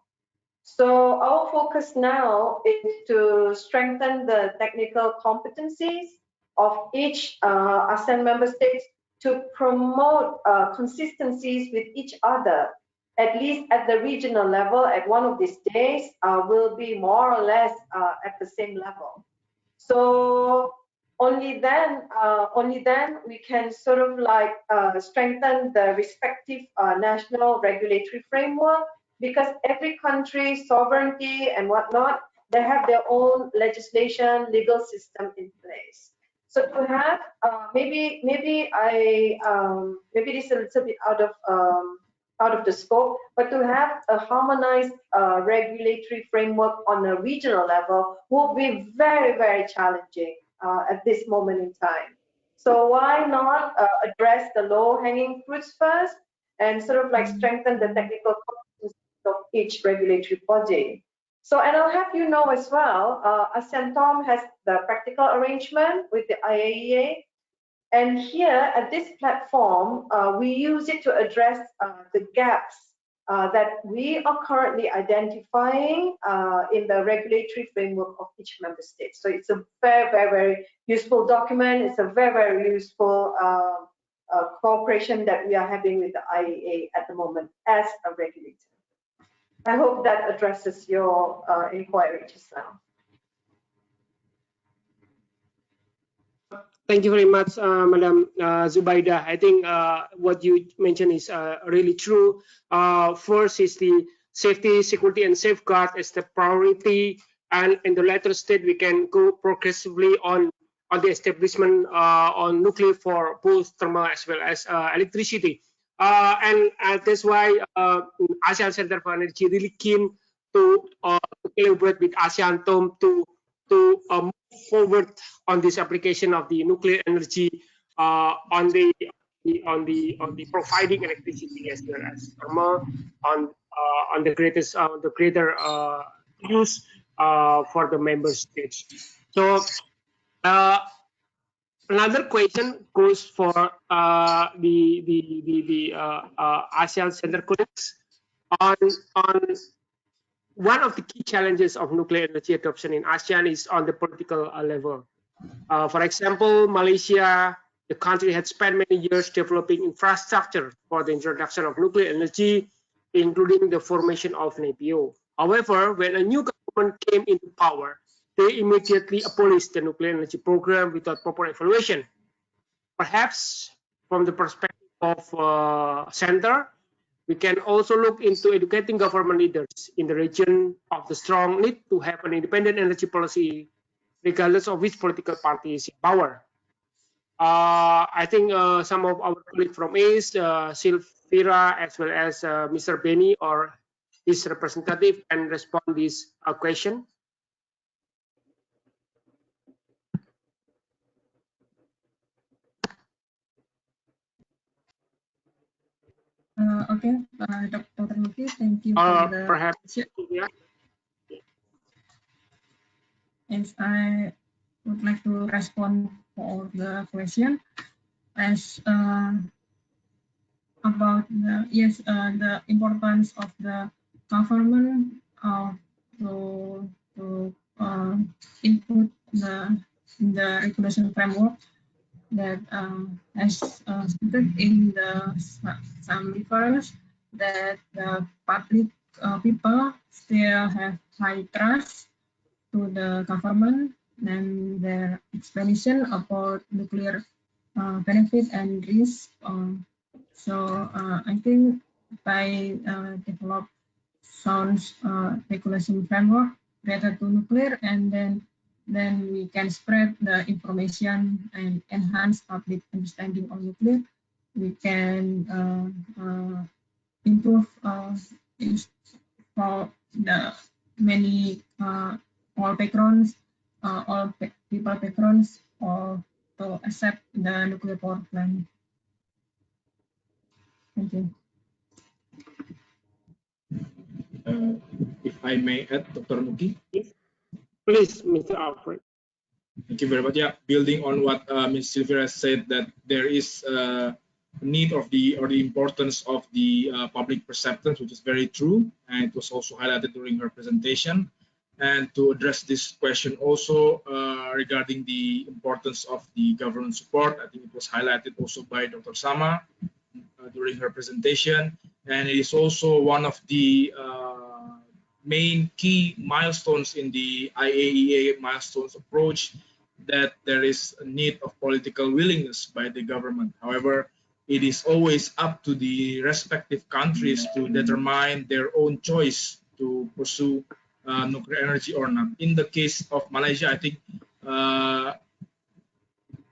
So our focus now is to strengthen the technical competencies of each ASEAN member states to promote consistencies with each other, at least at the regional level. At one of these days, will be more or less at the same level. So only then we can sort of like strengthen the respective national regulatory framework, because every country sovereignty and whatnot, they have their own legislation, legal system in place. So to have maybe this is a little bit out of the scope, but to have a harmonized regulatory framework on a regional level will be very, very challenging at this moment in time. So why not address the low-hanging fruits first and sort of like strengthen the technical competence of each regulatory body? So, and I'll have you know as well, ASEANTOM has the practical arrangement with the IAEA. And here at this platform, we use it to address the gaps that we are currently identifying in the regulatory framework of each member state. So it's a very, very, very useful document. It's a very, very useful cooperation that we are having with the IAEA at the moment as a regulator. I hope that addresses your inquiry just now. Thank you very much, Madam Zubaida. I think what you mentioned is really true. First is the safety, security, and safeguard as the priority, and in the latter state, we can go progressively on the establishment on nuclear for both thermal as well as electricity. And that's why ASEAN Center for Energy really keen to collaborate with ASEANTOM to move forward on this application of the nuclear energy on the providing electricity as well as thermal on the greater use for the member states. So another question goes for the ASEAN Center colleagues on one of the key challenges of nuclear energy adoption in ASEAN is on the political level. For example, Malaysia, the country had spent many years developing infrastructure for the introduction of nuclear energy, including the formation of NEPO. However, when a new government came into power, they immediately abolished the nuclear energy program without proper evaluation. Perhaps from the perspective of center, we can also look into educating government leaders in the region of the strong need to have an independent energy policy, regardless of which political party is in power. I think some of our colleagues from ACE, Silvira, as well as Mr. Benny or his representative can respond to this question. Okay, Dr. Nuki, thank you for the perhaps, yeah. Yes, I would like to respond for the question as about the importance of the government to input the regulation framework that as stated in some reference that the public people still have high trust to the government and their explanation about nuclear benefit and risk. So I think by develop sound regulation framework related to nuclear, and then we can spread the information and enhance public understanding of nuclear. We can improve for the many all backgrounds, all people backgrounds, or to accept the nuclear power plant. Thank you. If I may add, Dr. Nuki. Please, Mr. Alfred. Thank you very much. Yeah, building on what Ms. Silvira said, that there is a need of the importance of the public perception, which is very true, and it was also highlighted during her presentation. And to address this question also regarding the importance of the government support, I think it was highlighted also by Dr. Sama during her presentation, and it is also one of the main key milestones in the IAEA milestones approach that there is a need of political willingness by the government. However, it is always up to the respective countries to determine their own choice to pursue nuclear energy or not. In the case of Malaysia, I think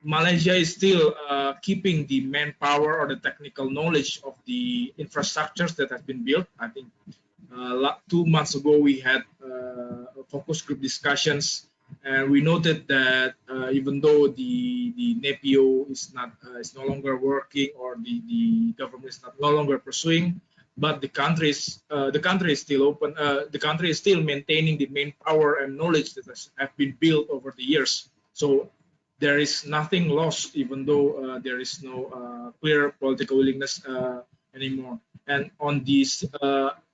Malaysia is still keeping the manpower or the technical knowledge of the infrastructures that have been built. I think 2 months ago we had focus group discussions, and we noted that even though the NEPIO is no longer working, or the government is no longer pursuing, but the country is still open. The country is still maintaining the manpower and knowledge that have been built over the years. So there is nothing lost, even though there is no clear political willingness anymore. And on this,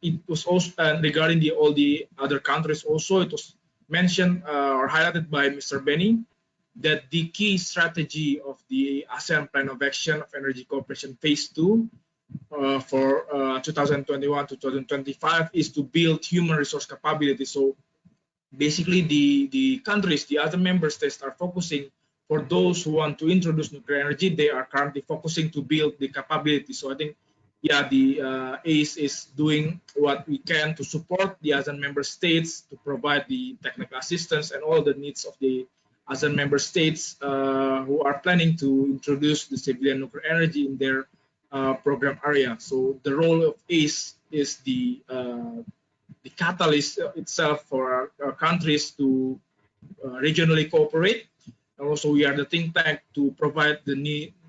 it was also regarding all the other countries. Also, it was mentioned or highlighted by Mr. Benny that the key strategy of the ASEAN Plan of Action of Energy Cooperation Phase II for 2021 to 2025 is to build human resource capability. So basically, the countries, the other member states, are focusing. For those who want to introduce nuclear energy, they are currently focusing to build the capability. So I think, yeah, the ACE is doing what we can to support the ASEAN member states, to provide the technical assistance and all the needs of the ASEAN member states who are planning to introduce the civilian nuclear energy in their program area. So the role of ACE is the catalyst itself for our countries to regionally cooperate. And also, we are the think tank to provide the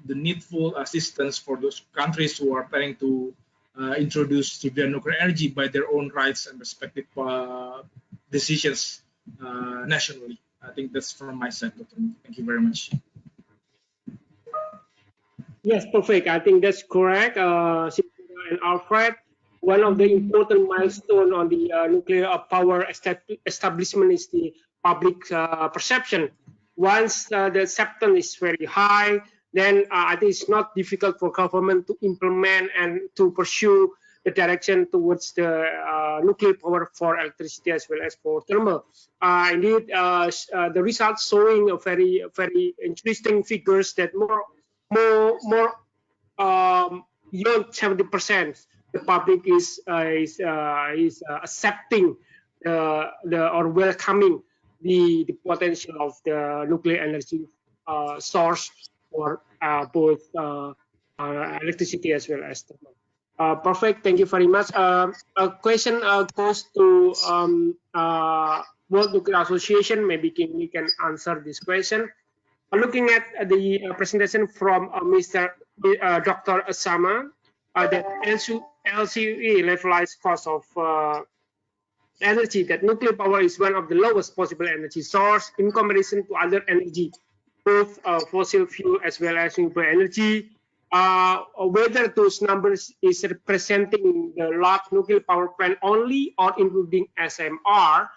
needful assistance for those countries who are planning to introduce civilian nuclear energy by their own rights and respective decisions nationally. I think that's from my side, Dr. Thank you very much. Yes, perfect. I think that's correct. Cynthia and Alfred, one of the important milestones on the nuclear power establishment is the public perception. Once the acceptance is very high, then I think it's not difficult for government to implement and to pursue the direction towards the nuclear power for electricity as well as for thermal. Indeed, the results showing a very interesting figures that more beyond 70%, the public is accepting or welcoming the potential of the nuclear energy source for both electricity as well as thermal. Perfect. Thank you very much. A question goes to World Nuclear Association. Maybe we can answer this question. Looking at the presentation from Dr. Asama, that LCE levelized cost of energy, that nuclear power is one of the lowest possible energy source in comparison to other energy, both fossil fuel as well as nuclear energy. Whether those numbers is representing the large nuclear power plant only or including SMR.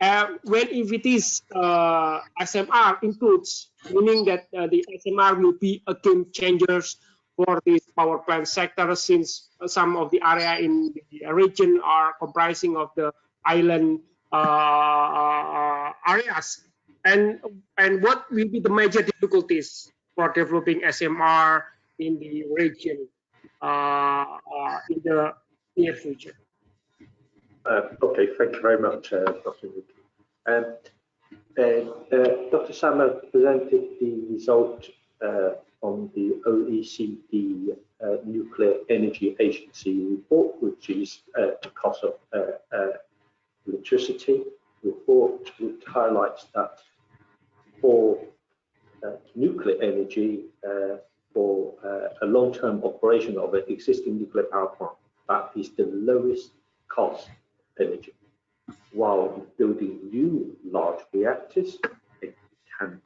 When if it is SMR includes, meaning that the SMR will be a game changers for this power plant sector, since some of the area in the region are comprising of the island areas. And what will be the major difficulties for developing SMR in the region in the near future? Okay, thank you very much, Dr. Nuki. Dr. Sama presented the result on the OECD Nuclear Energy Agency report, which is the cost of electricity report, which highlights that for nuclear energy, for a long-term operation of an existing nuclear power plant, that is the lowest cost energy. While building new large reactors, it can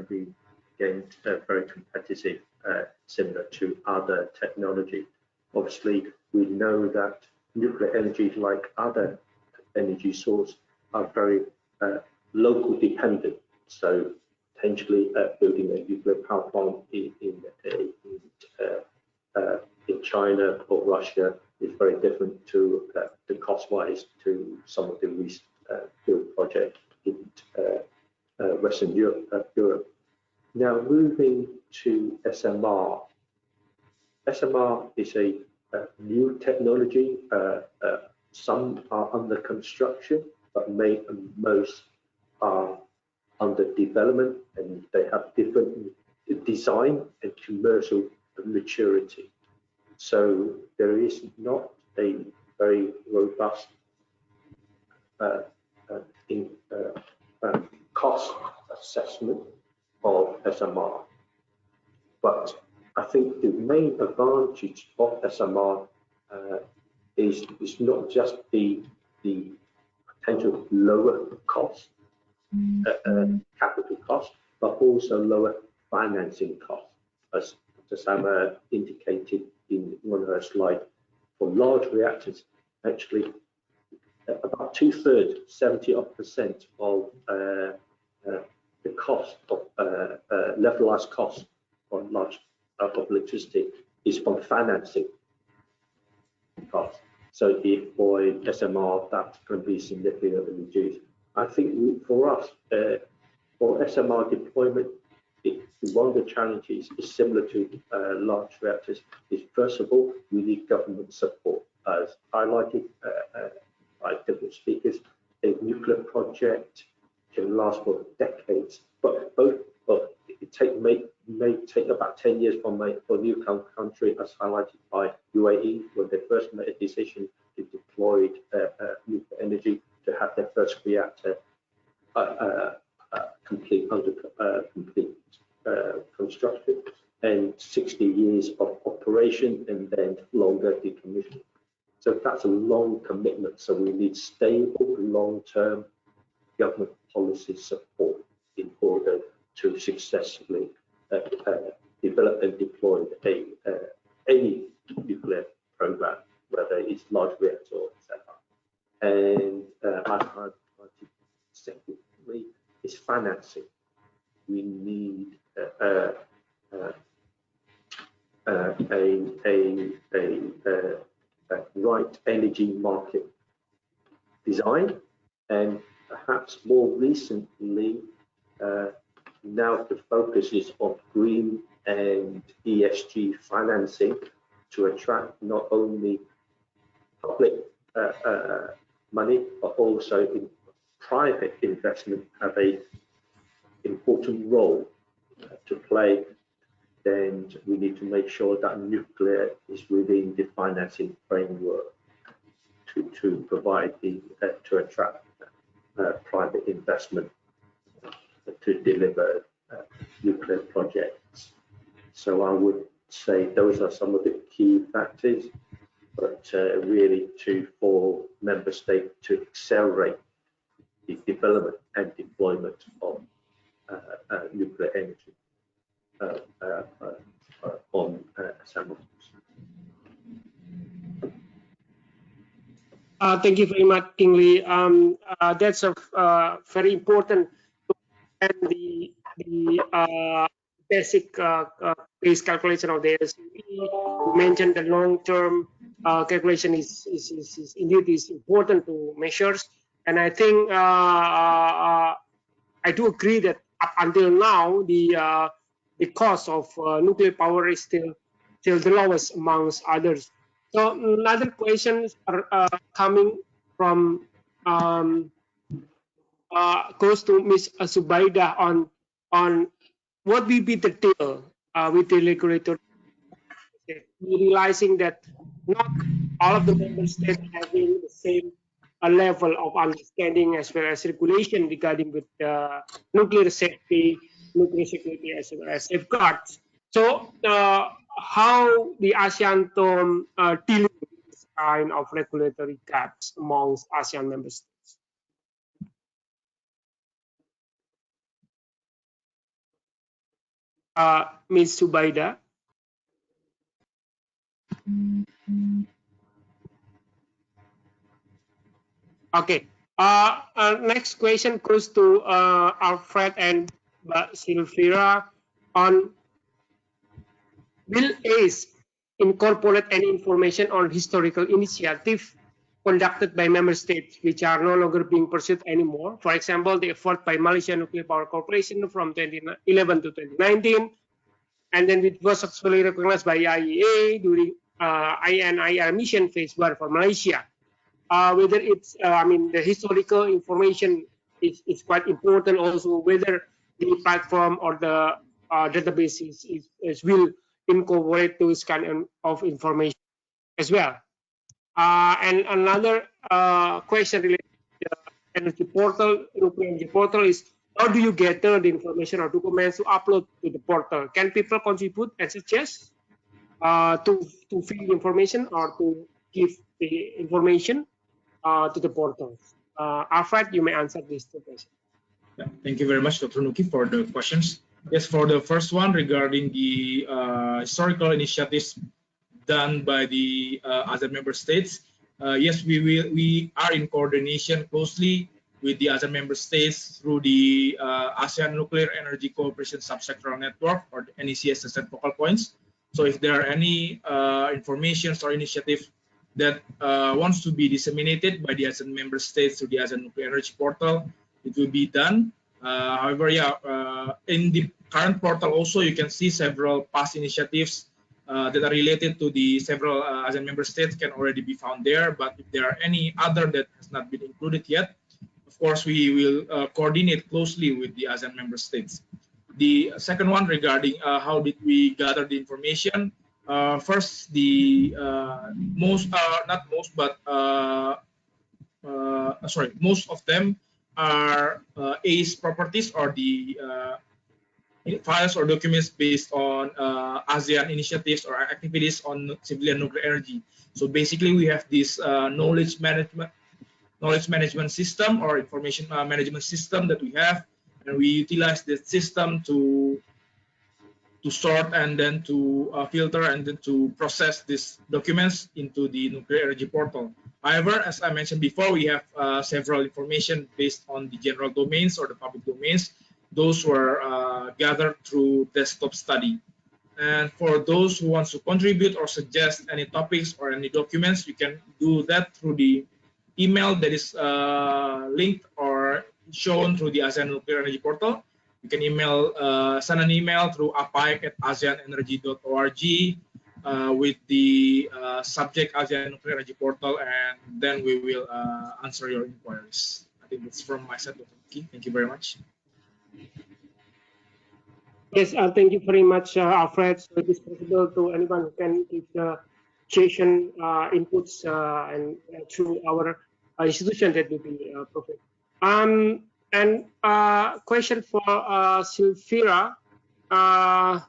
be gained very competitive, similar to other technology. Obviously, we know that nuclear energy, like other energy sources, are very local dependent. So potentially building a nuclear power plant in China or Russia is very different to the cost-wise to some of the recent build projects in Western Europe Now moving to SMR. SMR is a new technology. Some are under construction, but most are under development, and they have different design and commercial maturity. So there is not a very robust cost assessment of SMR. But I think the main advantage of SMR is not just the potential lower cost, capital cost, but also lower financing cost, as Sama indicated in one of her slides. For large reactors, actually, about 2/3, 70% of the cost of levelized cost on large of electricity is from financing cost. So if for SMR, that can be significantly reduced. I think for us, for SMR deployment, one of the challenges is similar to large reactors. Is first of all, we need government support, as highlighted by different speakers. A nuclear project can last for decades, but it may take about 10 years for a new country, as highlighted by UAE, when they first made a decision to deploy nuclear energy to have their first reactor complete construction, and 60 years of operation, and then longer decommissioning. So that's a long commitment. So we need stable, long-term government policy support in order to successfully develop and deploy any nuclear program, whether it's large reactor or etc. And secondly, is financing. We need a right energy market design, and perhaps more recently, now the focus is on green and ESG financing to attract not only public money, but also in private investment have a important role to play. Then we need to make sure that nuclear is within the financing framework to provide to attract private investment to deliver nuclear projects. So I would say those are some of the key factors, but really for member states to accelerate the development and deployment of nuclear energy on SMRs. Thank you very much, Kingsley. That's a very important and the basic base calculation of the ASEP. You mentioned the long-term calculation is indeed important to measures, and I think I do agree that up until now the cost of nuclear power is still the lowest amongst others. So another questions are coming from goes to Ms. Zubaida on what will be the deal with the regulator, realizing that not all of the member states having the same level of understanding as well as regulation regarding with nuclear safety, nuclear security, as well as safeguards. So how the ASEANTOM dealing with this kind of regulatory gaps amongst ASEAN member states? Ms. Zubaida. Okay. Next question goes to Alfred and Silvira on will ACE incorporate any information on historical initiative conducted by member states, which are no longer being pursued anymore. For example, the effort by Malaysia Nuclear Power Corporation from 2011 to 2019, and then it was successfully recognized by IEA during INIR mission phase 1 for Malaysia. Whether it's, I mean, the historical information is quite important also, whether the platform or the database is will incorporate those kind of information as well. And another question related to the energy portal, nuclear energy portal, is how do you gather the information or documents to upload to the portal? Can people contribute and suggest to fill information or to give the information to the portals? Alfred, you may answer these two questions. Yeah, thank you very much, Dr. Nuki, for the questions. Yes, for the first one regarding the historical initiatives done by the other member states, yes, we are in coordination closely with the other member states through the ASEAN Nuclear Energy Cooperation Subsectoral Network, or the NEC-SSN focal points. So if there are any information or initiative that wants to be disseminated by the ASEAN member states to the ASEAN Nuclear Energy Portal, it will be done. However, yeah, in the current portal also you can see several past initiatives that are related to the several ASEAN member states can already be found there. But if there are any other that has not been included yet, of course we will coordinate closely with the ASEAN member states. The second one regarding how did we gather the information. First, the most of them are ACE properties, or the files or documents based on ASEAN initiatives or activities on civilian nuclear energy. So basically, we have this knowledge management system or information management system that we have, and we utilize that system to sort and then to filter and then to process these documents into the nuclear energy portal. However, as I mentioned before, we have several information based on the general domains or the public domains. Those were gathered through desktop study. And for those who want to contribute or suggest any topics or any documents, you can do that through the email that is linked or shown through the ASEAN Nuclear Energy Portal. You can send an email through apaec@aseanenergy.org with the subject ASEAN Nuclear Energy Portal, and then we will answer your inquiries. I think that's from my side, Dr. Nuki. Thank you very much. Yes, thank you very much, Alfred. So it is possible to anyone who can give the suggestion inputs and through our institution, that will be perfect. And question for Sylvira. How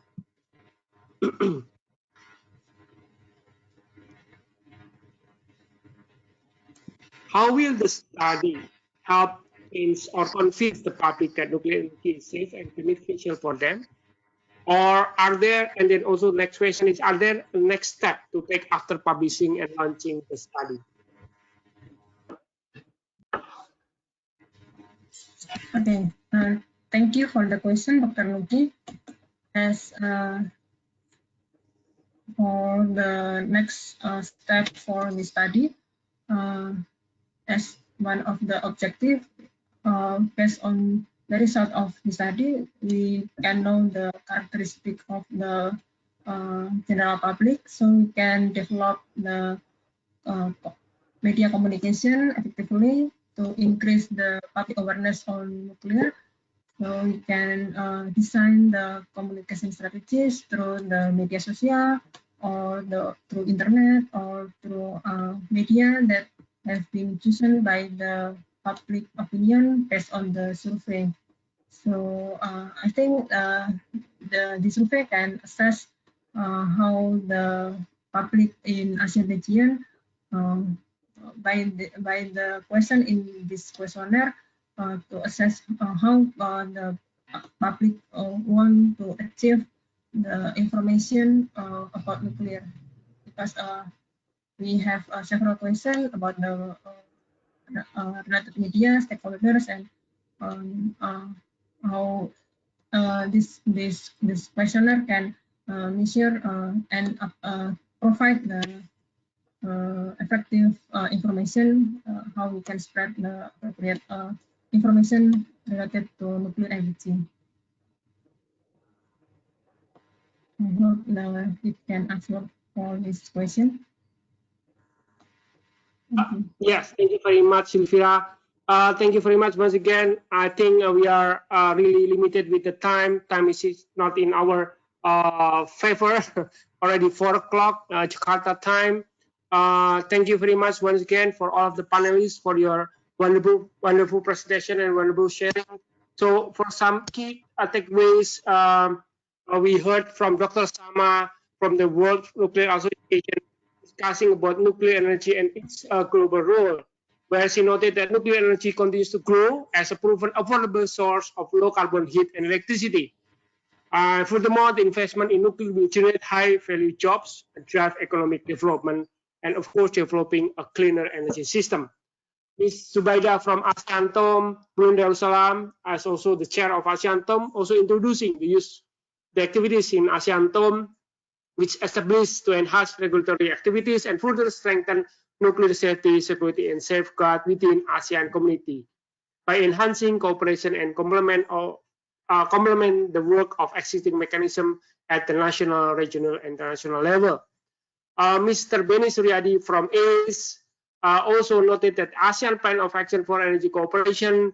will the study help change or convince the public that nuclear energy is safe and beneficial for them? Or are there, and then also next question is, are there a next step to take after publishing and launching the study? Okay, thank you for the question, Dr. Nuki. As for the next step for the study, as one of the objective, based on the result of the study, we can know the characteristic of the general public, so we can develop the media communication effectively to increase the public awareness on nuclear. So we can design the communication strategies through the media social, or through internet, or through media that have been chosen by the public opinion based on the survey. So I think the survey can assess how the public in ASEAN region, by the question in this questionnaire, to assess how the public want to achieve the information about nuclear, because we have several questions about the related media stakeholders, and how this questionnaire can measure and provide the effective information, how we can spread the appropriate information related to nuclear energy. I hope it can answer all this question. Yes, thank you very much, Sylvia. Thank you very much once again. I think we are really limited with the time. Time is not in our favor. Already 4 o'clock Jakarta time. Thank you very much once again for all of the panelists for your wonderful presentation and wonderful sharing. So for some key takeaways, we heard from Dr. Sama from the World Nuclear Association discussing about nuclear energy and its global role, where she noted that nuclear energy continues to grow as a proven affordable source of low carbon heat and electricity. Furthermore, the investment in nuclear will generate high value jobs, drive economic development, and of course, developing a cleaner energy system. Ms. Zubaida from ASEANTOM, Brunei Darussalam, as also the chair of ASEANTOM, also introducing the activities in ASEANTOM, which established to enhance regulatory activities and further strengthen nuclear safety, security, and safeguard within ASEAN community by enhancing cooperation and complement the work of existing mechanisms at the national, regional, and international level. Mr. Beni Suryadi from ACE also noted that ASEAN Plan of Action for Energy Cooperation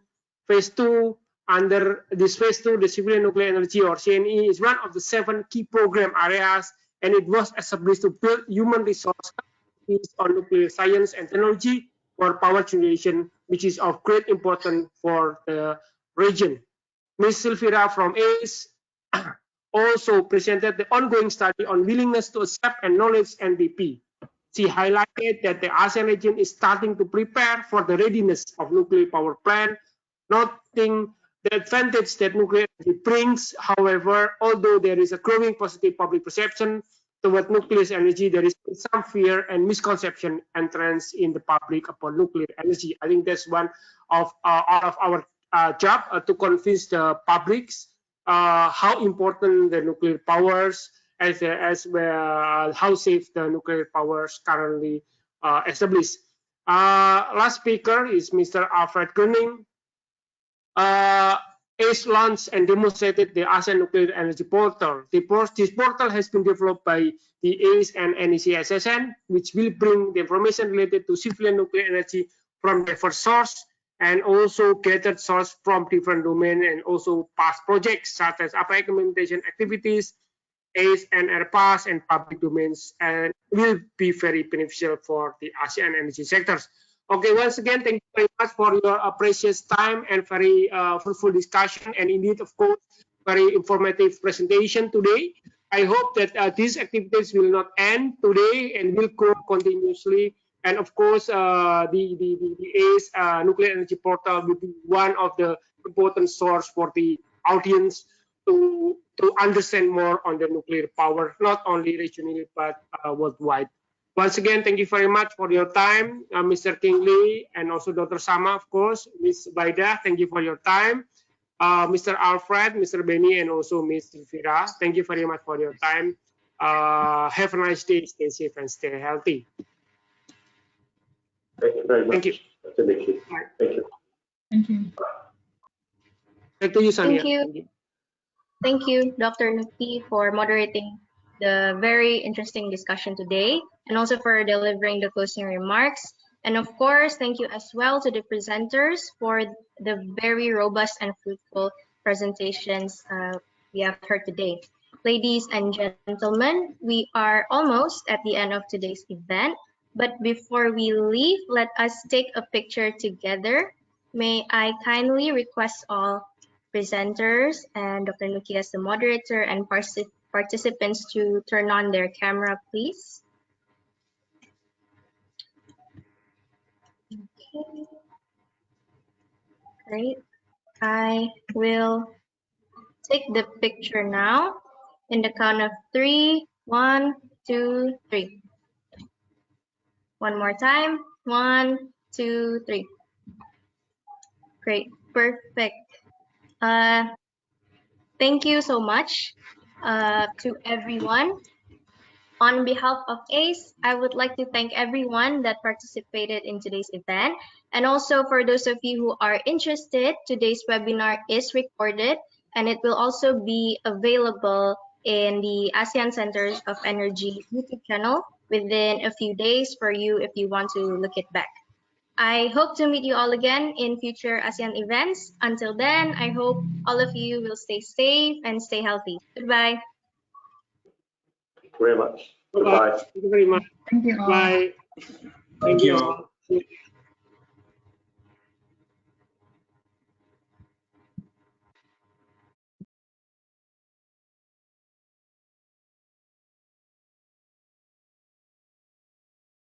Phase II. Under this Phase II, the civilian nuclear energy, or CNE, is one of the 7 key program areas, and it was established to build human resources on nuclear science and technology for power generation, which is of great importance for the region. Ms. Sylvia from ACE also presented the ongoing study on willingness to accept and knowledge NPP. She highlighted that the ASEAN region is starting to prepare for the readiness of nuclear power plant, noting the advantage that nuclear energy brings. However, although there is a growing positive public perception toward nuclear energy, there is some fear and misconception and trends in the public about nuclear energy. I think that's one of our job to convince the publics how important the nuclear powers as well, how safe the nuclear powers currently established. Last speaker is Mr. Alfred Gunning. ACE launched and demonstrated the ASEAN Nuclear Energy Portal. This portal has been developed by the ACE and NEC-SSN, which will bring the information related to civilian nuclear energy from diverse sources and also gathered source from different domains and also past projects such as APAEC implementation activities, ACE and AirPass and public domains, and will be very beneficial for the ASEAN energy sectors. Okay, once again, thank you very much for your precious time and very fruitful discussion, and indeed, of course, very informative presentation today. I hope that these activities will not end today and will grow continuously. And of course, the ACE Nuclear Energy Portal will be one of the important source for the audience to understand more on the nuclear power, not only regionally but worldwide. Once again, thank you very much for your time, Mr. Kingley, and also Dr. Sama, of course. Ms. Baida, thank you for your time. Mr. Alfred, Mr. Benny, and also Ms. Fira, thank you very much for your time. Have a nice day, stay safe, and stay healthy. Thank you very much. Thank you. Thank you. Thank you. Thank you. Back to you, Sania. Thank you. Thank you, Dr. Nuki, for moderating the very interesting discussion today, and also for delivering the closing remarks. And of course, thank you as well to the presenters for the very robust and fruitful presentations we have heard today. Ladies and gentlemen, we are almost at the end of today's event, but before we leave, let us take a picture together. May I kindly request all presenters and Dr. Nuki as the moderator and participants to turn on their camera, please. Okay. Great. I will take the picture now in the count of 3. 1, 2, 3. One more time. 1, 2, 3. Great. Perfect. Thank you so much to everyone On behalf of ACE, I would like to thank everyone that participated in today's event. And also for those of you who are interested, today's webinar is recorded and it will also be available in the ASEAN Centers of Energy YouTube channel within a few days for you if you want to look it back. I hope to meet you all again in future ASEAN events. Until then, I hope all of you will stay safe and stay healthy. Goodbye. Very much. Bye-bye. Goodbye. Thank you very much. Thank you all. Bye. Thank Thank you you. all.